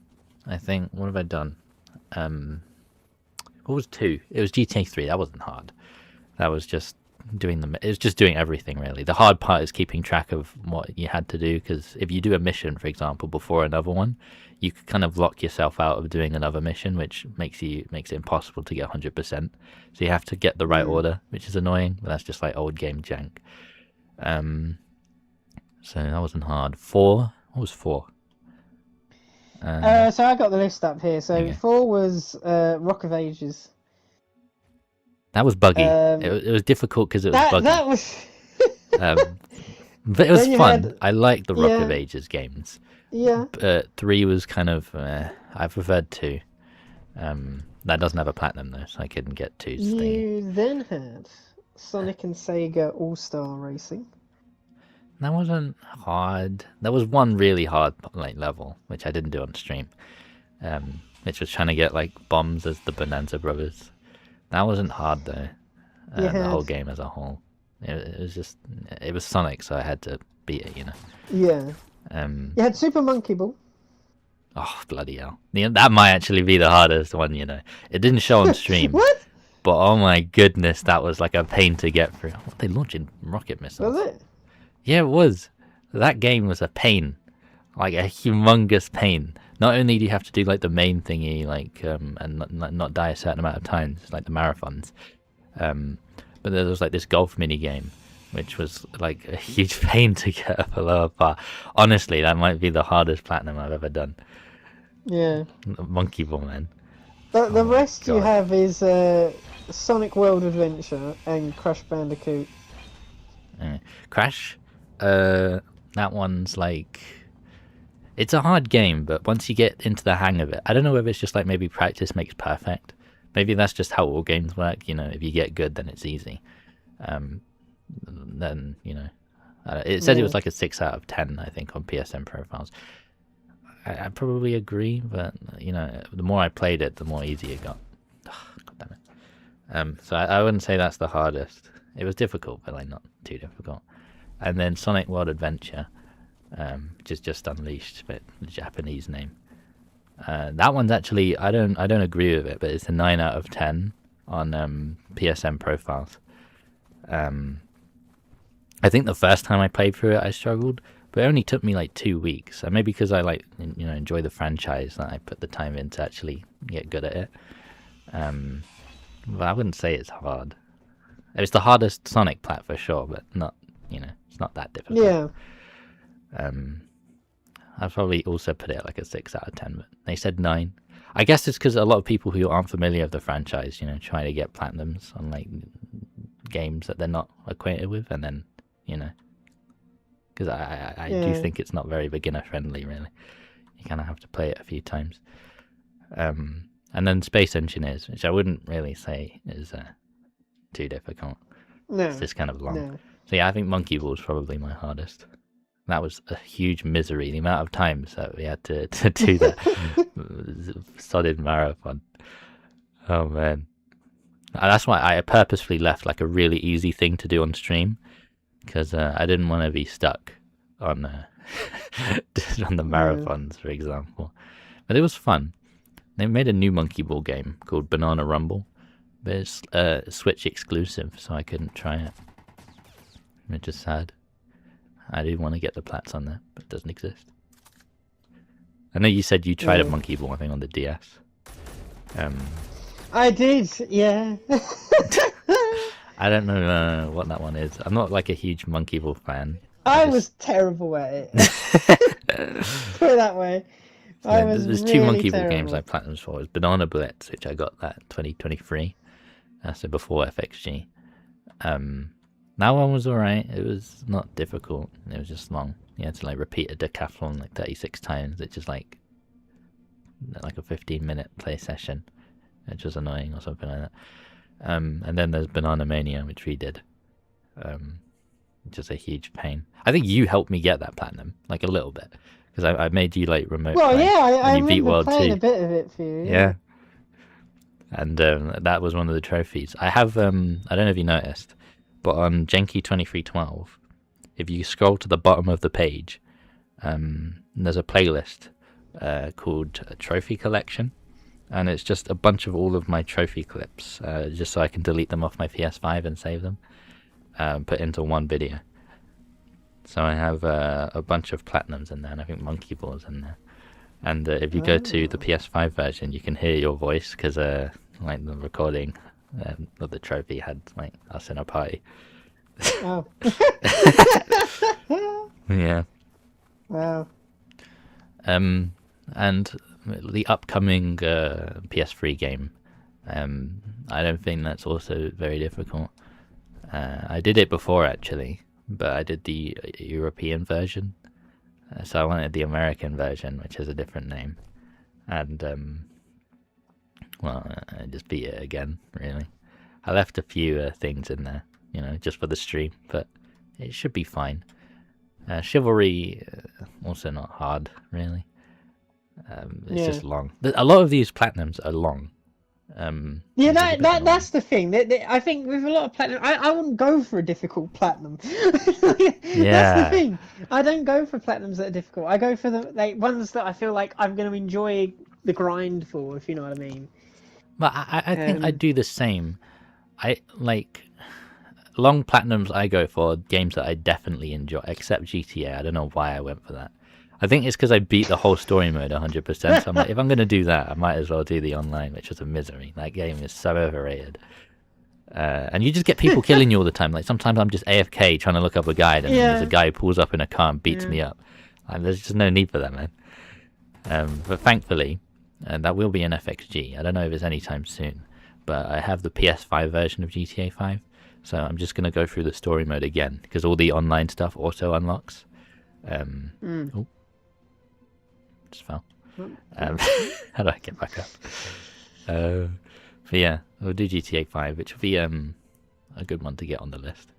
I think. What have I done? What was 2? It was GTA 3. That wasn't hard. That was just it was just doing everything really. The hard part is keeping track of what you had to do, because if you do a mission, for example, before another one, you could kind of lock yourself out of doing another mission, which makes it impossible to get 100%. So you have to get the right order, which is annoying, but that's just like old game jank. So that wasn't hard. 4. What was 4? So I got the list up here. So 4 was Rock of Ages. That was buggy. It was difficult because it was buggy. That was. But it was fun. I liked the Rock of Ages games. Yeah. 3 was kind of. I preferred 2. That doesn't have a platinum though, so I couldn't get 2's You thing. then had Sonic and Sega All-Star Racing. That wasn't hard. There was one really hard like level, which I didn't do on stream, which was trying to get like bombs as the Bonanza Brothers. That wasn't hard though. You The whole had- game as a whole. It was just, it was Sonic, so I had to beat it, you know. Yeah. You had Super Monkey Ball. Oh, bloody hell. That might actually be the hardest one, you know. It didn't show on stream. What? But oh my goodness, that was like a pain to get through. What, they launching rocket missiles? Was it? Yeah, it was. That game was a pain. Like a humongous pain. Not only do you have to do like the main thingy, like, and not die a certain amount of times, like the marathons, but there was like this golf mini game, which was like a huge pain to get up a lower part. Honestly, that might be the hardest platinum I've ever done. Yeah. Monkey Ball, man. The rest you God. have is Sonic World Adventure and Crash Bandicoot. Crash, that one's like, it's a hard game, but once you get into the hang of it, I don't know whether it's just like maybe practice makes perfect. Maybe that's just how all games work, you know. If you get good, then it's easy. Then, you know, it said it was like a 6 out of 10, I think, on PSN profiles. I probably agree, but you know, the more I played it, the more easy it got. God damn it. So I wouldn't say that's the hardest. It was difficult, but like not too difficult. And then Sonic World Adventure, which is just Unleashed, but the Japanese name. That one's actually, I don't agree with it, but it's a 9 out of 10 on PSN profiles. I think the first time I played through it, I struggled, but it only took me like 2 weeks. And maybe because I like, you know, enjoy the franchise, that I put the time in to actually get good at it. But I wouldn't say it's hard. It's the hardest Sonic plat for sure, but not, you know, it's not that difficult. Yeah. I'd probably also put it at like a 6 out of 10, but they said 9. I guess it's because a lot of people who aren't familiar with the franchise, you know, try to get platinums on like games that they're not acquainted with, and then, you know, because I do think it's not very beginner friendly, really. You kind of have to play it a few times. And then Space Engineers, which I wouldn't really say is too difficult. No. It's just kind of long. No. So yeah, I think Monkey Ball is probably my hardest. That was a huge misery, the amount of times that we had to do that solid marathon. Oh man. And that's why I purposefully left like a really easy thing to do on stream, because I didn't want to be stuck on on the marathons, for example. But it was fun. They made a new Monkey Ball game called Banana Rumble, but it's Switch exclusive, so I couldn't try it, which is sad. I do want to get the plats on there, but it doesn't exist. I know you said you tried a Monkey Ball, I think, on the DS. I did, yeah. I don't know what that one is. I'm not like a huge Monkey Ball fan. I was terrible at it. Put it that way. There's two Monkey Ball games I platinums for. It was Banana Blitz, which I got that 2023, so before FXG. That one was alright. It was not difficult. It was just long. You had to like repeat a decathlon like 36 times. It's just like a 15-minute play session, which was annoying or something like that. And then there's Banana Mania, which we did, which is a huge pain. I think you helped me get that platinum, like a little bit, because I made you like remote. Well, play, yeah, I and you beat remember World playing 2. a bit of it for you. Yeah. And that was one of the trophies. I have, I don't know if you noticed, but on Genki 2312, if you scroll to the bottom of the page, there's a playlist called Trophy Collection, and it's just a bunch of all of my trophy clips, just so I can delete them off my PS5 and save them, put into one video. So I have a bunch of platinums in there, and I think Monkey Ball's in there. And if you go to the PS5 version, you can hear your voice, because like the recording of the trophy had like us in a party. Oh. Yeah. Wow. And the upcoming PS3 game, I don't think that's also very difficult. I did it before actually, but I did the European version, so I wanted the American version, which has a different name, and well, I just beat it again, really. I left a few things in there, you know, just for the stream, but it should be fine. Chivalry, also not hard, really. It's just long. A lot of these platinums are long. Yeah, which is a bit annoying. that's the thing. I think with a lot of platinum, I wouldn't go for a difficult platinum. That's the Yeah. thing. I don't go for platinums that are difficult. I go for the like ones that I feel like I'm going to enjoy the grind for, if you know what I mean. But I think I Um, do the same. I like long platinums. I go for games that I definitely enjoy, except GTA. I don't know why I went for that. I think it's because I beat the whole story mode 100%. So I'm like, if I'm going to do that, I might as well do the online, which is a misery. That game is so overrated. And you just get people killing you all the time. Like sometimes I'm just AFK trying to look up a guide, and then there's a guy who pulls up in a car and beats me up. And there's just no need for that, man. But thankfully, that will be an FXG. I don't know if it's anytime soon, but I have the PS5 version of GTA 5, so I'm just going to go through the story mode again because all the online stuff also unlocks. Oh, just fell. How do I get back up? But yeah, we'll do GTA 5, which will be a good one to get on the list,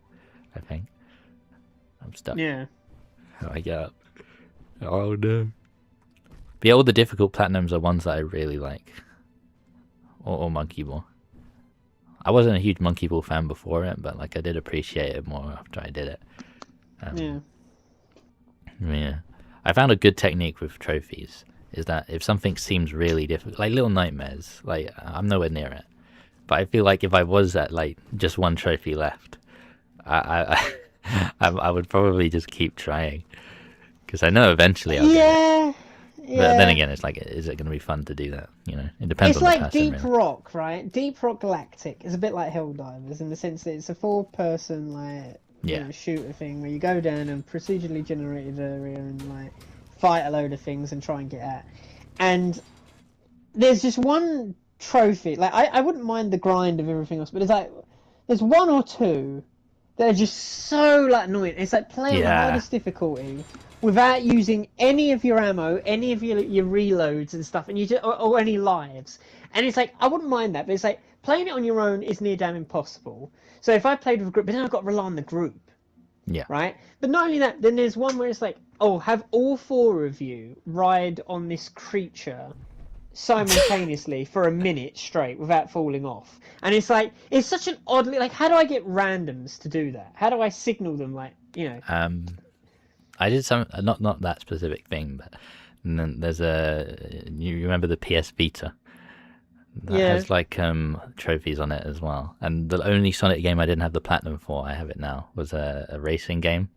I think. I'm stuck. yeah. How do I get up? Oh no. But yeah, all the difficult platinums are ones that I really like. Or Monkey Ball. I wasn't a huge Monkey Ball fan before it, but like I did appreciate it more after I did it. Yeah. I found a good technique with trophies is that if something seems really difficult, like Little Nightmares, like I'm nowhere near it. But I feel like if I was at like just one trophy left, I would probably just keep trying because I know eventually I'll get it. But then again, it's like, is it going to be fun to do that? You know, it depends It's on the like person. Deep Really. Rock, right? Deep Rock Galactic is a bit like Helldivers in the sense that it's a 4-person like shooter thing where you go down a procedurally generated area and like fight a load of things and try and get at. And there's just one trophy. Like I wouldn't mind the grind of everything else, but it's like there's one or two that are just so like annoying. It's like play on the hardest difficulty without using any of your ammo, any of your reloads and stuff, and you just or any lives. And it's like I wouldn't mind that, but it's like playing it on your own is near damn impossible. So if I played with a group, but then I've got to rely on the group. Yeah. Right? But not only that, then there's one where it's like, oh, have all 4 of you ride on this creature simultaneously for a minute straight without falling off. And it's like, it's such an oddly, like, how do I get randoms to do that? How do I signal them, like, you know? I did some, not that specific thing, but then there's you remember the PS Vita? That has like trophies on it as well. And the only Sonic game I didn't have the platinum for, I have it now, was a racing game.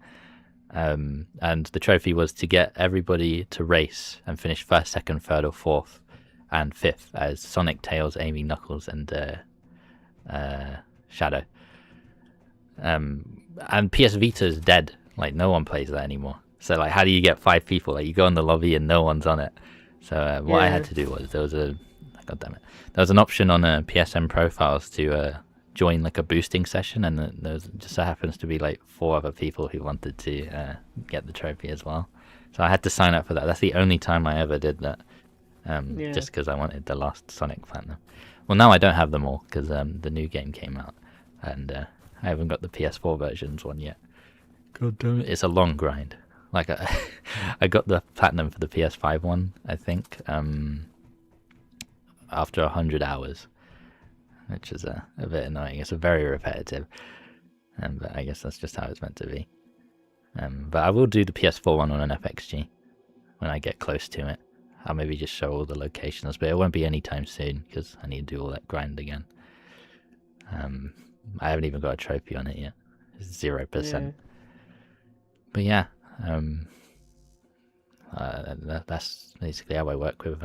And the trophy was to get everybody to race and finish 1st, 2nd, 3rd, or 4th, and 5th as Sonic, Tails, Amy, Knuckles, and Shadow. And PS Vita is dead. Like no one plays that anymore. So like, how do you get 5 people? Like you go in the lobby and no one's on it. So what I had to do was God damn it. There was an option on PSN profiles to join like a boosting session, and there just so happens to be like 4 other people who wanted to get the trophy as well. So I had to sign up for that. That's the only time I ever did that, just because I wanted the last Sonic Platinum. Well, now I don't have them all because the new game came out, and I haven't got the PS4 versions one yet. God damn it. It's a long grind. Like I got the platinum for the PS5 one, I think, after 100 hours, which is a bit annoying. It's very repetitive, but I guess that's just how it's meant to be. But I will do the PS4 one on an FXG when I get close to it. I'll maybe just show all the locations, but it won't be anytime soon because I need to do all that grind again. I haven't even got a trophy on it yet. It's 0%. But yeah, that's basically how I work with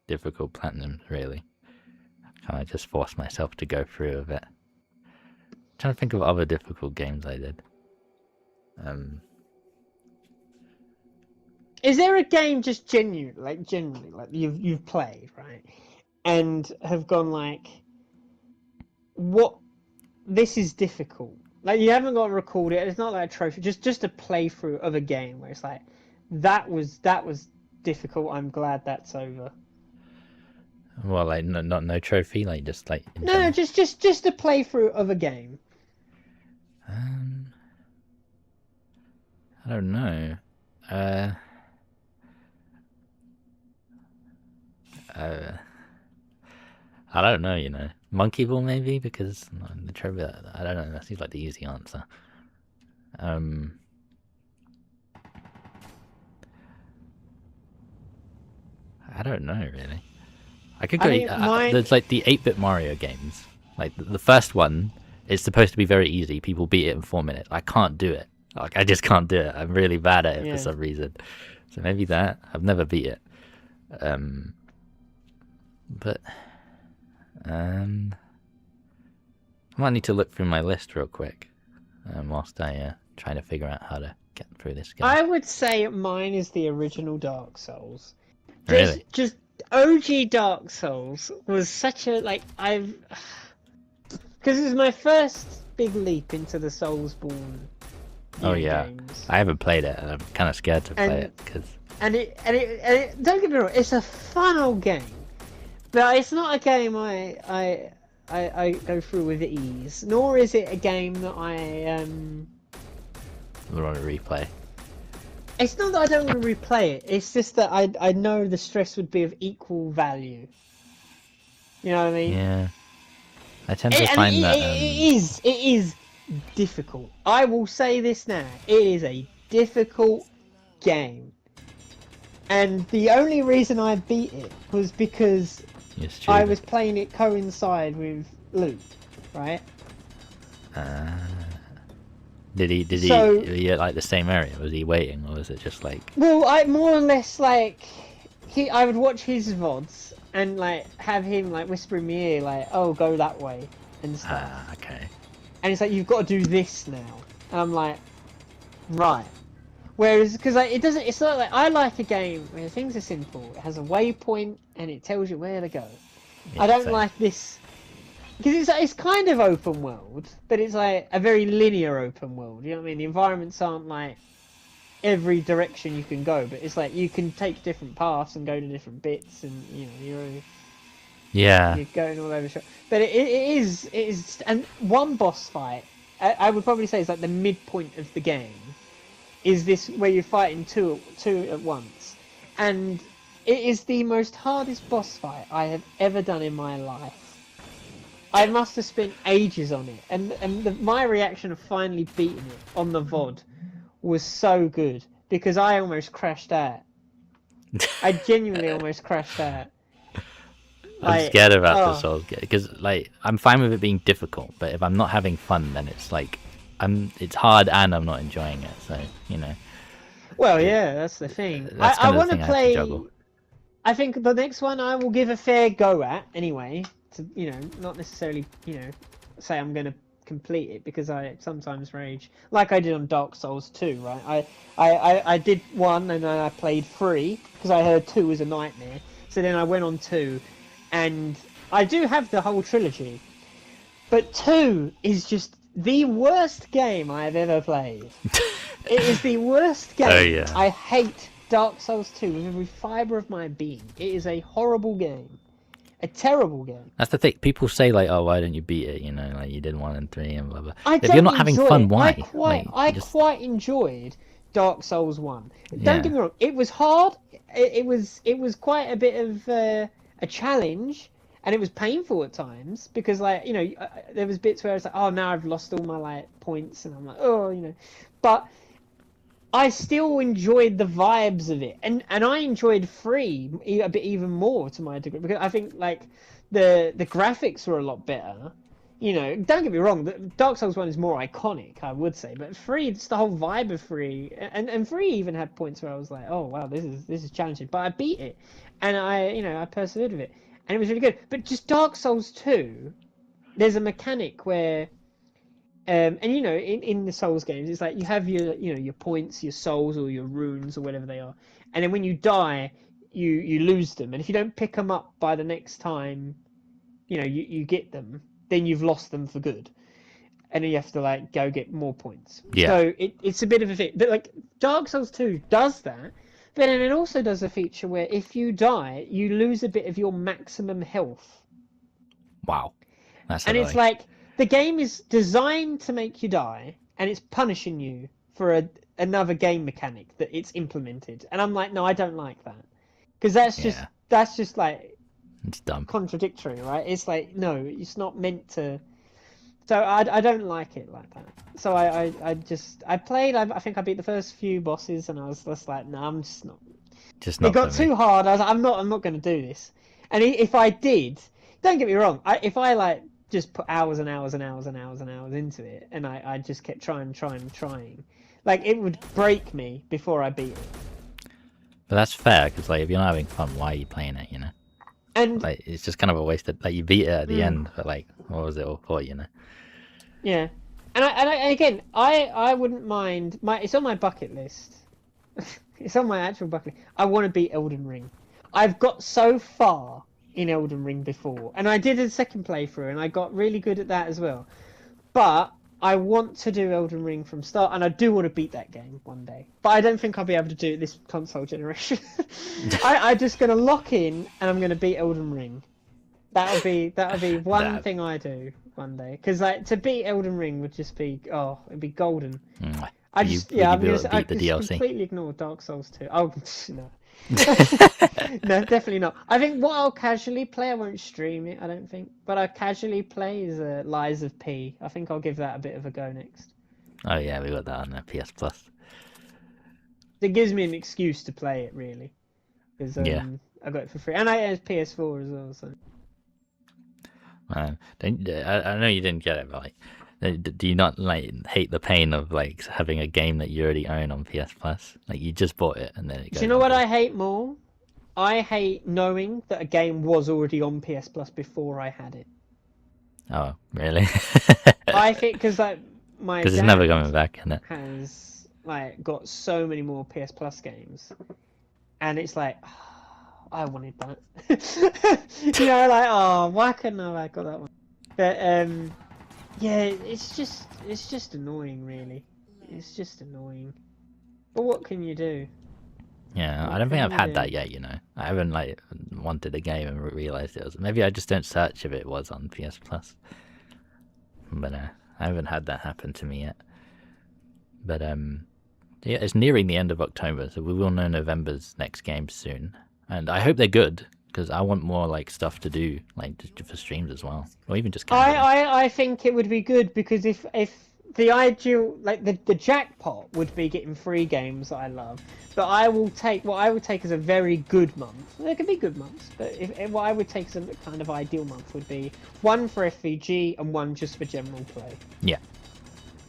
difficult platinum, really. I kind of just force myself to go through with it. I'm trying to think of other difficult games I did. Is there a game just generally like you've played, right, and have gone like, what? This is difficult. Like you haven't got to record it. It's not like a trophy. Just a playthrough of a game where it's like, that was difficult. I'm glad that's over. Well, like no trophy, like just like No, just a playthrough of a game. I don't know. I don't know, you know. Monkey ball maybe, because the trivia, I don't know, that seems like the easy answer. I don't know really. I could go. There's like the 8-bit Mario games. Like the first one is supposed to be very easy. People beat it in 4 minutes. I can't do it. Like I just can't do it. I'm really bad at it for some reason. So maybe that. I've never beat it. But I might need to look through my list real quick, whilst I try to figure out how to get through this game. I would say mine is the original Dark Souls. Really? Just OG Dark Souls was such a because it was my first big leap into the Soulsborne. Games. I haven't played it, and I'm kind of scared to play it because. And it don't get me wrong, it's a fun old game, but it's not a game I go through with ease. Nor is it a game that I want to replay. It's not that I don't want to replay it. It's just that I know the stress would be of equal value. You know what I mean? Yeah. I tend to find that it is difficult. I will say this now. It is a difficult game. And the only reason I beat it was because I was playing it coincide with Luke, right? Did he like the same area? Was he waiting, or was it just like? Well, I more or less I would watch his VODs and have him whisper in my ear oh, go that way and stuff. Okay. And it's you've got to do this now, and I'm like, right. Whereas, because it's not I like a game where things are simple. It has a waypoint and it tells you where to go. Yeah, I don't like this because it's kind of open world, but it's a very linear open world. You know what I mean? The environments aren't every direction you can go, but it's you can take different paths and go to different bits, and you're going all over the shop. But it is, and one boss fight I would probably say is the midpoint of the game. Is this where you're fighting two at once, and it is the most hardest boss fight I have ever done in my life. I must have spent ages on it, and my reaction of finally beating it on the VOD was so good because I almost crashed out. I genuinely almost crashed out. I'm scared about the Souls game because I'm fine with it being difficult, but if I'm not having fun, then it's it's hard and I'm not enjoying it, so Well, yeah, that's the thing. I want to play. I think the next one I will give a fair go at anyway. To not necessarily say I'm going to complete it because I sometimes rage, like I did on Dark Souls 2. Right? I did 1 and then I played 3 because I heard 2 was a nightmare. So then I went on 2, and I do have the whole trilogy, but 2 is just the worst game I have ever played. It is the worst game. Oh, yeah. I hate Dark Souls 2 with every fibre of my being. It is a horrible game. A terrible game. That's the thing. People say oh, why didn't you beat it? You did 1 and 3 and blah blah. If you're not having fun, why? I quite enjoyed Dark Souls 1. Don't get me wrong. It was hard. It was quite a bit of a challenge. And it was painful at times because, there was bits where I was oh, now I've lost all my points, and I'm oh, but I still enjoyed the vibes of it, and I enjoyed 3 a bit even more to my degree because I think the graphics were a lot better. Don't get me wrong, Dark Souls 1 is more iconic, I would say, but 3, just the whole vibe of 3, and 3 even had points where I was oh wow, this is challenging, but I beat it, and I persevered with it. And it was really good. But just Dark Souls 2, there's a mechanic where, in the Souls games, it's you have your points, your souls, or your runes, or whatever they are. And then when you die, you lose them. And if you don't pick them up by the next time, you get them, then you've lost them for good. And then you have to go get more points. Yeah. So it's a bit of a thing. But Dark Souls 2 does that. But then it also does a feature where if you die, you lose a bit of your maximum health. Wow. That's and it's the game is designed to make you die, and it's punishing you for another game mechanic that it's implemented. And I'm no, I don't like that. Because that's just It's dumb. contradictory, right? It's like, no, it's not meant to. So I don't like it like that. So I played. I think I beat the first few bosses, and I was just like, no, I'm just not. Just not It got for me. too hard. I was like, I'm not going to do this. And if I did, don't get me wrong. If I like just put hours and hours and hours and hours and hours into it, and I just kept trying, like it would break me before I beat it. But that's fair, because like if you're not having fun, why are you playing it? You know. And Like it's just kind of a waste of, like you beat it at the end, but like what was it all for? You know. yeah, and again, I wouldn't mind. It's on my bucket list. It's on my actual bucket list. I want to beat Elden Ring. I've got so far in Elden Ring before, and I did a second playthrough, and I got really good at that as well. But I want to do Elden Ring from start, and I do want to beat that game one day. But I don't think I'll be able to do it this console generation. I'm just going to lock in, and I'm going to beat Elden Ring. That'll be one thing I do one day. Because like to beat Elden Ring would just be it'd be golden. I just I'm gonna I the just DLC? completely ignore Dark Souls 2. Oh no. No, definitely not. I think what I'll casually play, I won't stream it, I don't think. But I casually play is Lies of P. I think I'll give that a bit of a go next. Oh yeah, we got that on the PS Plus. It gives me an excuse to play it, really. Because Yeah. I got it for free. And I have PS4 as well, so. I know you didn't get it, but like, do you not like hate the pain of like having a game that you already own on PS Plus? Like you just bought it and then it goes. Do you know what I hate more? I hate knowing that a game was already on PS Plus before I had it. Oh, really? I think because like my because it's never dad coming back, isn't it? has like got so many more PS Plus games, and it's like I wanted that. You know, like why couldn't I have got that one? But yeah, it's just annoying, really. It's just annoying. But what can you do? Yeah, What I don't think can I've you had do? that yet. You know, I haven't like wanted a game and realized it was. Maybe I just don't search if it was on PS Plus. But I haven't had that happen to me yet. But yeah, it's nearing the end of October, so we will know November's next game soon. And I hope they're good, because I want more like stuff to do, like for streams as well, or even just. I think it would be good because if the ideal like the jackpot would be getting free games that I love, but I will take what I would take as a very good month. There could be good months, but if what I would take as a kind of ideal month would be one for FVG and one just for general play. Yeah.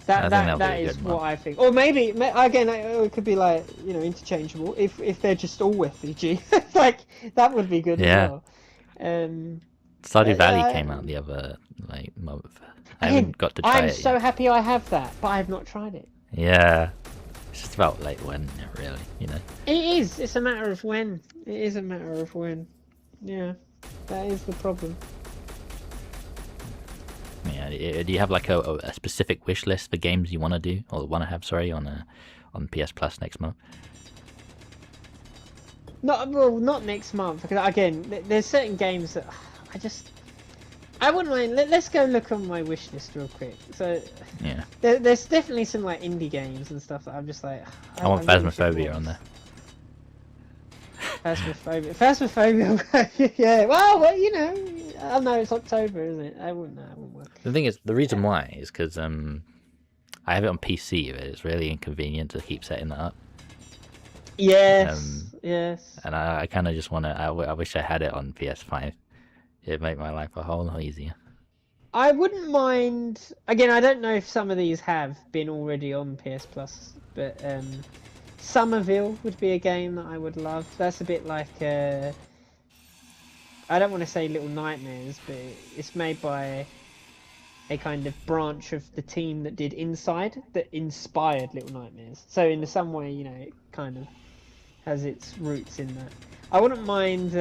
That is what I think. Or maybe again it could be like, you know, interchangeable if they're just all FVG. Like that would be good as well. Stardew Valley came out the other like month. I haven't got to try it. I'm so happy I have that, but I have not tried it. Yeah, it's just about like when, really, you know. It is. It's a matter of when. It is a matter of when. Yeah, that is the problem. Yeah, do you have like a specific wish list for games you want to do, or want to have? Sorry, on PS Plus next month. Not next month, because again, there's certain games that I wouldn't mind. Let's go look on my wish list real quick. So yeah, there's definitely some like indie games and stuff that I'm just like. I want Phasmophobia on there. Phasmophobia. Yeah. Well, you know. I know it's October, isn't it? I wouldn't work. The thing is, the reason why is because I have it on PC, but it's really inconvenient to keep setting that up. Yes. Yes. And I kind of just want to. I wish I had it on PS5. It'd make my life a whole lot easier. I wouldn't mind. Again, I don't know if some of these have been already on PS Plus, but Somerville would be a game that I would love. That's a bit like I don't want to say Little Nightmares, but it's made by a kind of branch of the team that did Inside, that inspired Little Nightmares. So in some way, you know, it kind of has its roots in that. I wouldn't mind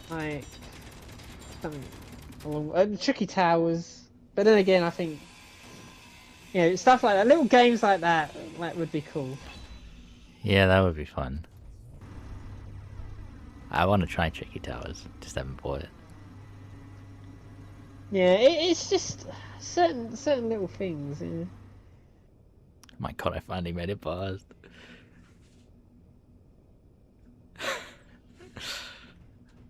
like something along Tricky Towers, but then again, I think, you know, stuff like that, little games like that would be cool. Yeah, that would be fun. I want to try Tricky Towers, just haven't bought it. Yeah, it's just certain little things. Yeah. Oh my god, I finally made it past. 'Cause I was like, oh, I want to try Tricky Towers. I want to try Tricky Towers, just haven't bought it. Yeah, it is. Certain little things. Yeah. My god, I finally made it past. 'Cause I was like, oh, I want to try Tricky Towers.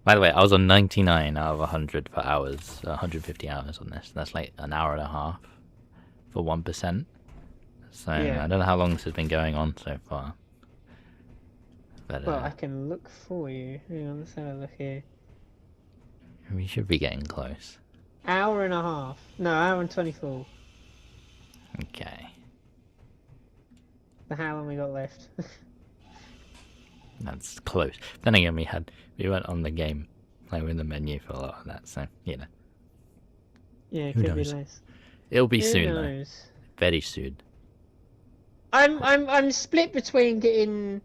By the way, I was on 99 out of 100 for hours, 150 hours on this. That's like an hour and a half for 1%. So Yeah. I don't know how long this has been going on so far. But Well, I can look for you. Hang on, let's have a look here. we should be getting close. Hour and a half. No, hour and 24. Okay. So how long we got left? That's close. Then again, we went on the game, like in the menu for a lot of that. So you know, Yeah, it Who could knows? be less. it'll be Who soon though. knows? Very soon. I'm split between getting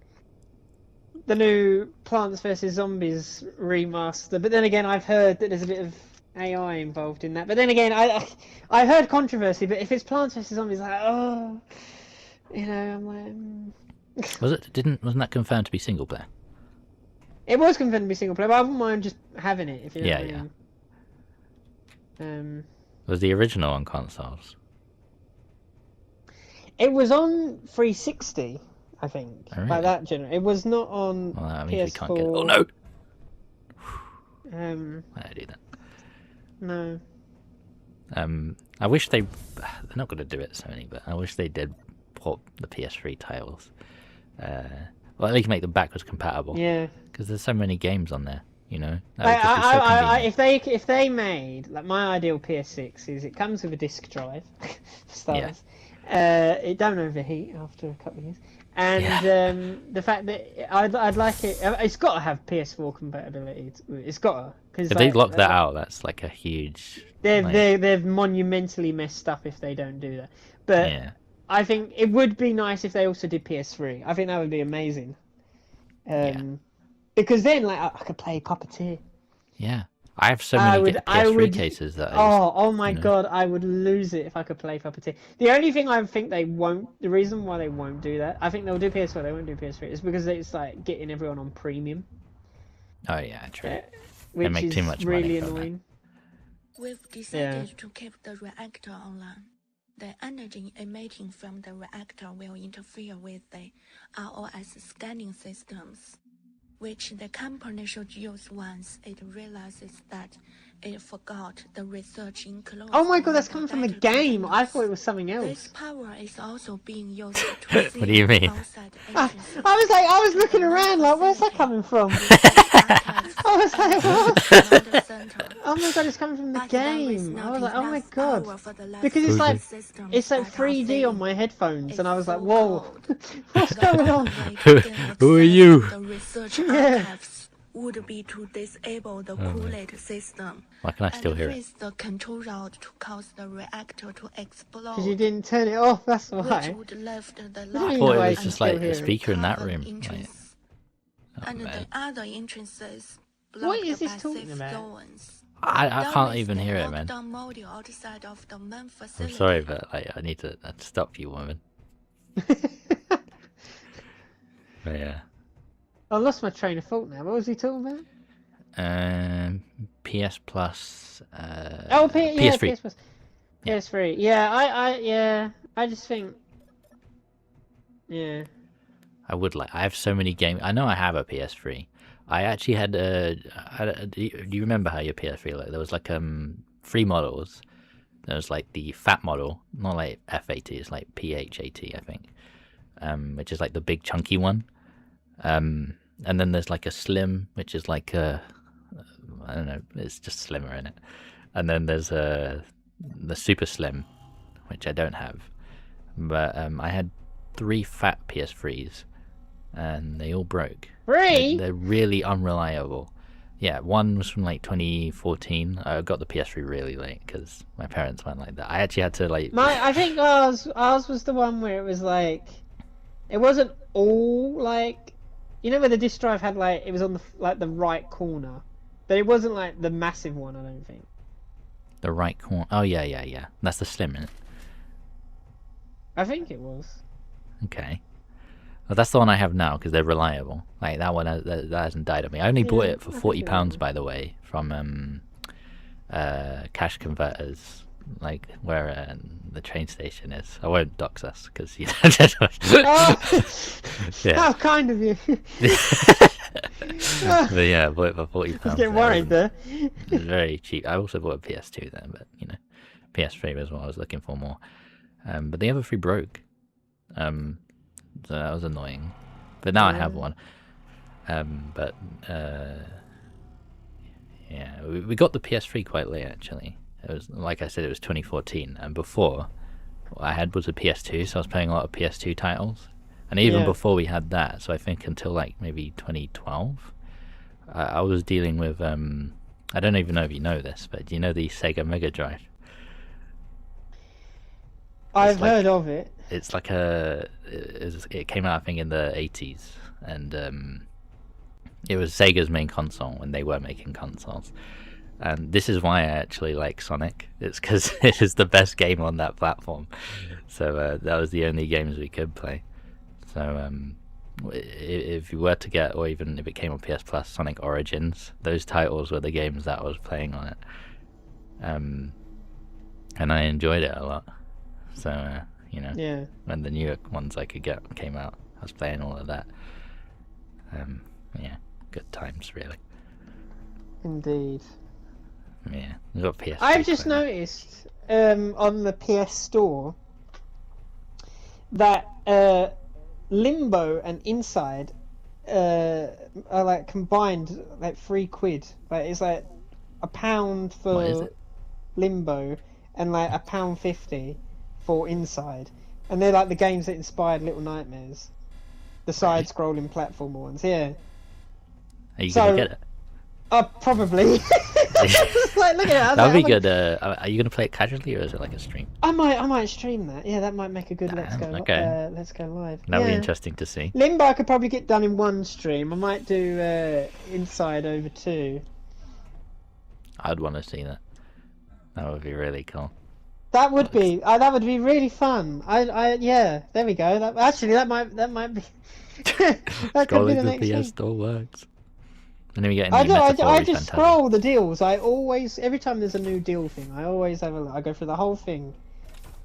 the new Plants vs Zombies remaster, but then again, I've heard that there's a bit of AI involved in that. But then again, I heard controversy. But if it's Plants vs Zombies, like I'm like. Wasn't that confirmed to be single player? It was confirmed to be single player, but I wouldn't mind just having it if you know Yeah, what I mean. Was the original on consoles? It was on 360, I think. Oh, really? By that generation, it was not on Well, that means PS4. we can't get it. Oh no! Why did I do that? No. I wish they're not going to do it, Sony, but I wish they did port the PS3 titles. Well, at least make them backwards compatible. Yeah. Because there's so many games on there, you know. That would just be so convenient. If they made like my ideal PS6 is it comes with a disc drive, for starters. It don't overheat after a couple of years, and the fact that I'd like it. It's got to have PS4 compatibility. It's got to because If they lock that out, that's like a huge. They've monumentally messed up if they don't do that. But Yeah. I think it would be nice if they also did PS3. I think that would be amazing. Because then, like, I could play Puppeteer. Yeah. I have so many PS3 cases that. Oh my god, I would lose it if I could play Puppeteer. The only thing I think they won't, the reason why they won't do that, I think they'll do PS4, they won't do PS3, is because it's like getting everyone on premium. Oh yeah, true. Which make is too much money really from that. annoying. We've decided to keep the reactor online. The energy emitting from the reactor will interfere with the ROS scanning systems, which the company should use once it realizes that it forgot the research included. Oh my god, that's coming from the game! I thought it was something else. This power is also being used to What do you mean? I was looking around like, where's that coming from? I was like, what? Oh my god, it's coming from the game. I was like, oh my god. Because it's like 3D on my headphones, and I was like, whoa, what's going on? Who are you? The research Yeah. archives would be to disable the Kool-Aid system. Why can I still and hear it? freeze the control rod to cause the reactor to explode. Because you didn't turn it off, that's which why. would lift the I large thought it was and just like a close speaker in that carbon room, like- entrance. Oh, And man. the other entrances What blocked is this by talking safe about? zones. I can't Dummies even can hear it, lock man. down module outside of the main I'm facility. sorry, but I need to stop you, woman. But yeah. I lost my train of thought now. What was he talking about? PS Plus. Oh, PS3. PS Plus. PS3. Yeah, I just think. Yeah. I would like. I have so many games. I know I have a PS3. I actually had do you remember how your PS3 looked? There was like 3 models. There was like the fat model, not like F80. It's like PH80, I think. Which is like the big chunky one. And then there's like a slim, which is like I don't know. It's just slimmer in it. And then there's the super slim, which I don't have. But I had 3 fat PS3s, and they all broke. 3? They're really unreliable. Yeah, one was from like 2014. I got the PS3 really late because my parents went like that. I actually had to like. I think ours was the one where it was like, it wasn't all like, you know, where the disc drive had like, it was on the right corner, but it wasn't like the massive one. I don't think. The right corner. Oh yeah. That's the slim, isn't it? I think it was. Okay. Well, that's the one I have now because they're reliable. Like that one that hasn't died on me. I only bought it for £40, by the way, from cash converters, like where the train station is. I won't dox us because you know. Oh, Yeah. how kind of you. But yeah, I bought it for £40. Just getting worried there. It was very cheap. I also bought a PS2 then, but you know, PS3 was what I was looking for more. But the other three broke. So that was annoying. But now I have one. But yeah, we got the PS3 quite late actually. It was, like I said, it was 2014, and before what I had was a PS2, so I was playing a lot of PS2 titles. And even before we had that, so I think until like maybe 2012, I was dealing with I don't even know if you know this, but do you know the Sega Mega Drive? I've heard of it. It's like it came out I think in the 80s, and it was Sega's main console when they were making consoles. And this is why I actually like Sonic. It's because it is the best game on that platform. So that was the only games we could play. So if you were to get, or even if it came on PS Plus, Sonic Origins, those titles were the games that I was playing on it. And I enjoyed it a lot. So, you know, when the newer ones I could get came out, I was playing all of that. Yeah, good times, really. Indeed. Yeah, you got PS. I've just noticed on the PS Store that Limbo and Inside are like combined like £3. Like it's like £1 for Limbo and like £1.50 for Inside, and they're like the games that inspired Little Nightmares, the side-scrolling platformer ones. Yeah. Are you gonna get it? Probably. Like, look at it. That'd be good. Are you gonna play it casually, or is it like a stream? I might stream that. Yeah, that might make a good let's go live. That'd be interesting to see. Limbo I could probably get done in one stream. I might do Inside over 2. I'd want to see that. That would be really cool. That would be really fun. Yeah, there we go. That might be that could be the next thing. PS Store works. And then we get I just scroll the deals. I always, every time there's a new deal thing, I always have a look. I go through the whole thing,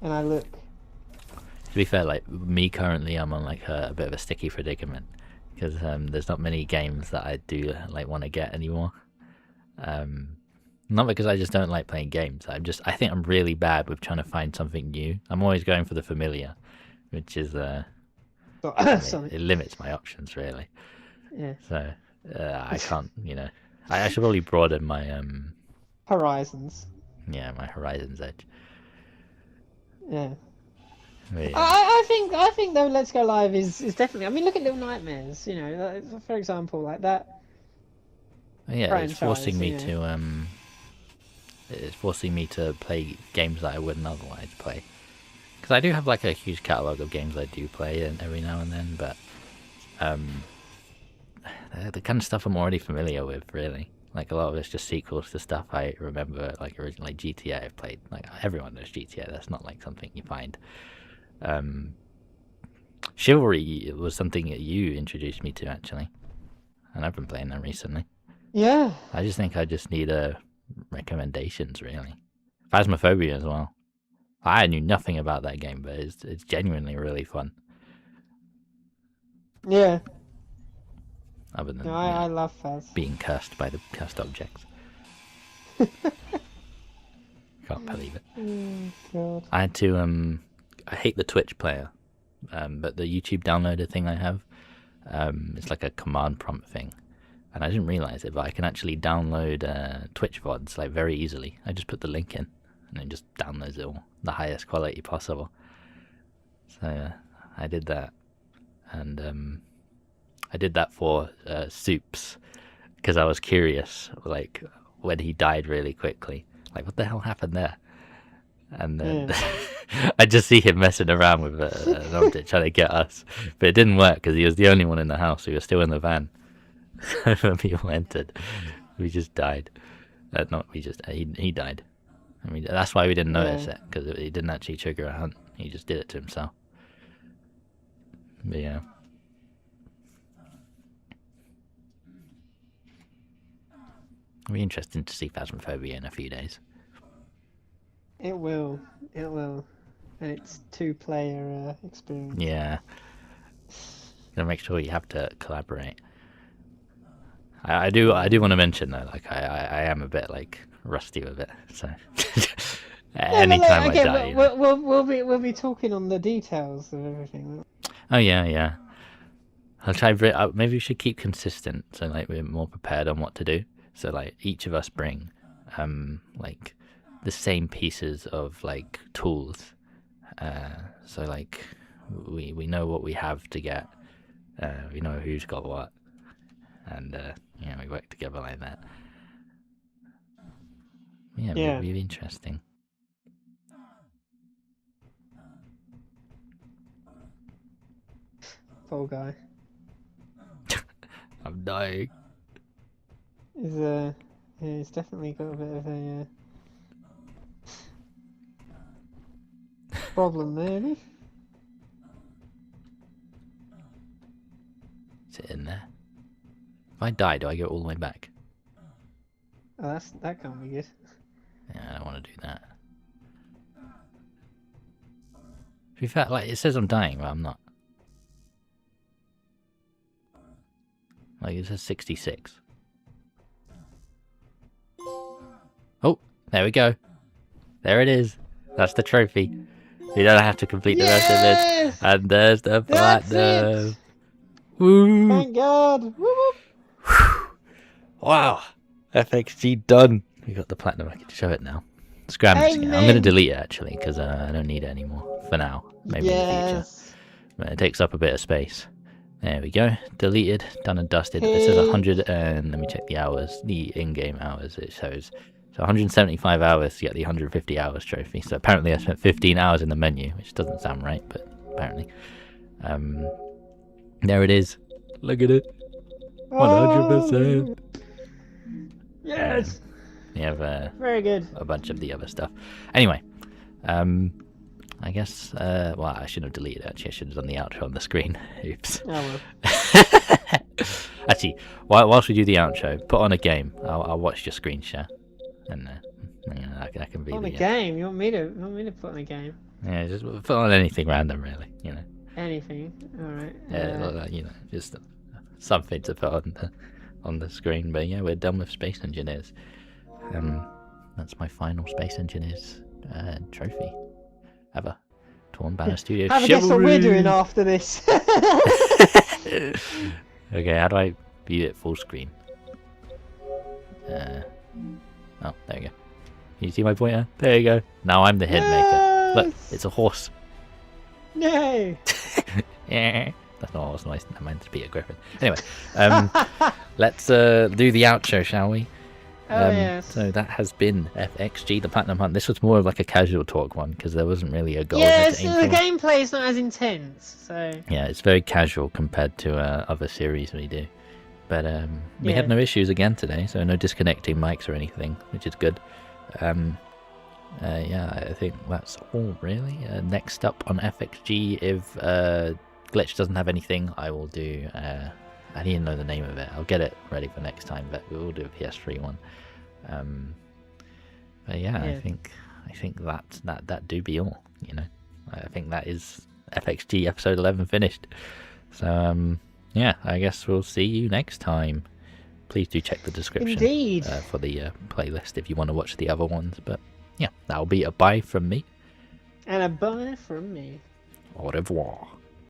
and I look. To be fair, like me currently, I'm on like a bit of a sticky predicament because there's not many games that I do like want to get anymore. Not because I just don't like playing games. I think I'm really bad with trying to find something new. I'm always going for the familiar, which is it limits my options really. Yeah. So. I can't, you know. I should probably broaden my horizons. Yeah, my horizons edge. Yeah. Yeah. I think though, Let's Go Live is definitely. I mean, look at Little Nightmares. You know, for example, like that. Yeah, it's forcing me to It's forcing me to play games that I wouldn't otherwise play. Because I do have like a huge catalogue of games I do play every now and then, but the kind of stuff I'm already familiar with, really. Like a lot of it's just sequels to stuff I remember, like originally GTA I've played. Like everyone knows GTA, that's not like something you find. Chivalry was something that you introduced me to actually, and I've been playing that recently. Yeah. I just think I just need recommendations really. Phasmophobia as well. I knew nothing about that game, but it's genuinely really fun. Yeah. Other than I love Phas. Being cursed by the cursed objects. Can't believe it. God. I had to I hate the Twitch player, but the YouTube downloader thing I have, it's like a command prompt thing, and I didn't realize it, but I can actually download Twitch VODs like very easily. I just put the link in, and it just downloads it all, the highest quality possible. So I did that, and I did that for Soups, because I was curious, like when he died really quickly, like what the hell happened there? And then I just see him messing around with an object trying to get us, but it didn't work because he was the only one in the house. We were still in the van when people entered. We just died. He died. I mean, that's why we didn't notice it, because he didn't actually trigger a hunt. He just did it to himself. But yeah. It'll be interesting to see Phasmophobia in a few days. It will. And it's 2-player experience. Yeah. Gotta make sure you have to collaborate. I do want to mention though, like I am a bit like rusty with it, so anytime I die. We'll be talking on the details of everything. Oh yeah. I'll try. Maybe we should keep consistent, so like we're more prepared on what to do. So like each of us bring, like the same pieces of like tools. So like we know what we have to get. We know who's got what, and we work together like that. Yeah, really interesting. Poor guy. I'm dying. He's definitely got a bit of a problem, maybe. Is it in there? If I die, do I go all the way back? Oh, that can't be good. Yeah, I don't want to do that. To be fair, like it says I'm dying, but I'm not. Like it says 66. Oh, there we go. There it is. That's the trophy. You don't have to complete the rest of this. And there's the platinum. Woo! Thank God! Woo! Wow. FXG done. We got the platinum. I can show it now. Scram it again. I'm going to delete it actually because I don't need it anymore for now. Maybe in the future. But it takes up a bit of space. There we go. Deleted, done and dusted. It says 100 and let me check the hours, the in-game hours it shows. So 175 hours to get the 150 hours trophy. So apparently I spent 15 hours in the menu, which doesn't sound right, but apparently. There it is. Look at it. 100%. Yes. We have very good. A bunch of the other stuff. Anyway, I guess, well, I shouldn't have deleted it, actually. I should have done the outro on the screen. Oops. Oh, well. Actually, whilst we do the outro, put on a game. I'll watch your screen share. And I can be on a game? You want me to put on a game? Yeah, just put on anything random, really, Anything? Alright. Yeah, just something to put on the screen. But yeah, we're done with Space Engineers. That's my final Space Engineers trophy ever. Torn Banner Studios. Have a guess what we're doing after this. Okay, how do I view it full screen? Oh, there you go. Can you see my pointer? There you go. Now I'm the hint maker. Look, it's a horse. No. Yeah. That's not what was nice. I meant to be a griffin. Anyway, let's do the outro, shall we? Yes. So that has been FXG, the Platinum Hunt. This was more of like a casual talk one because there wasn't really a goal. Yeah, so the gameplay is not as intense. So yeah, it's very casual compared to other series we do. But we had no issues again today, so no disconnecting mics or anything, which is good. Yeah, I think that's all really. Next up on FXG, if Glitch doesn't have anything, I will do. I didn't know the name of it. I'll get it ready for next time, but we will do a PS3 one. But yeah, I think that do be all. I think that is FXG episode 11 finished. So yeah, I guess we'll see you next time. Please do check the description for the playlist if you want to watch the other ones. But yeah, that'll be a bye from me. And a bye from me. Au revoir.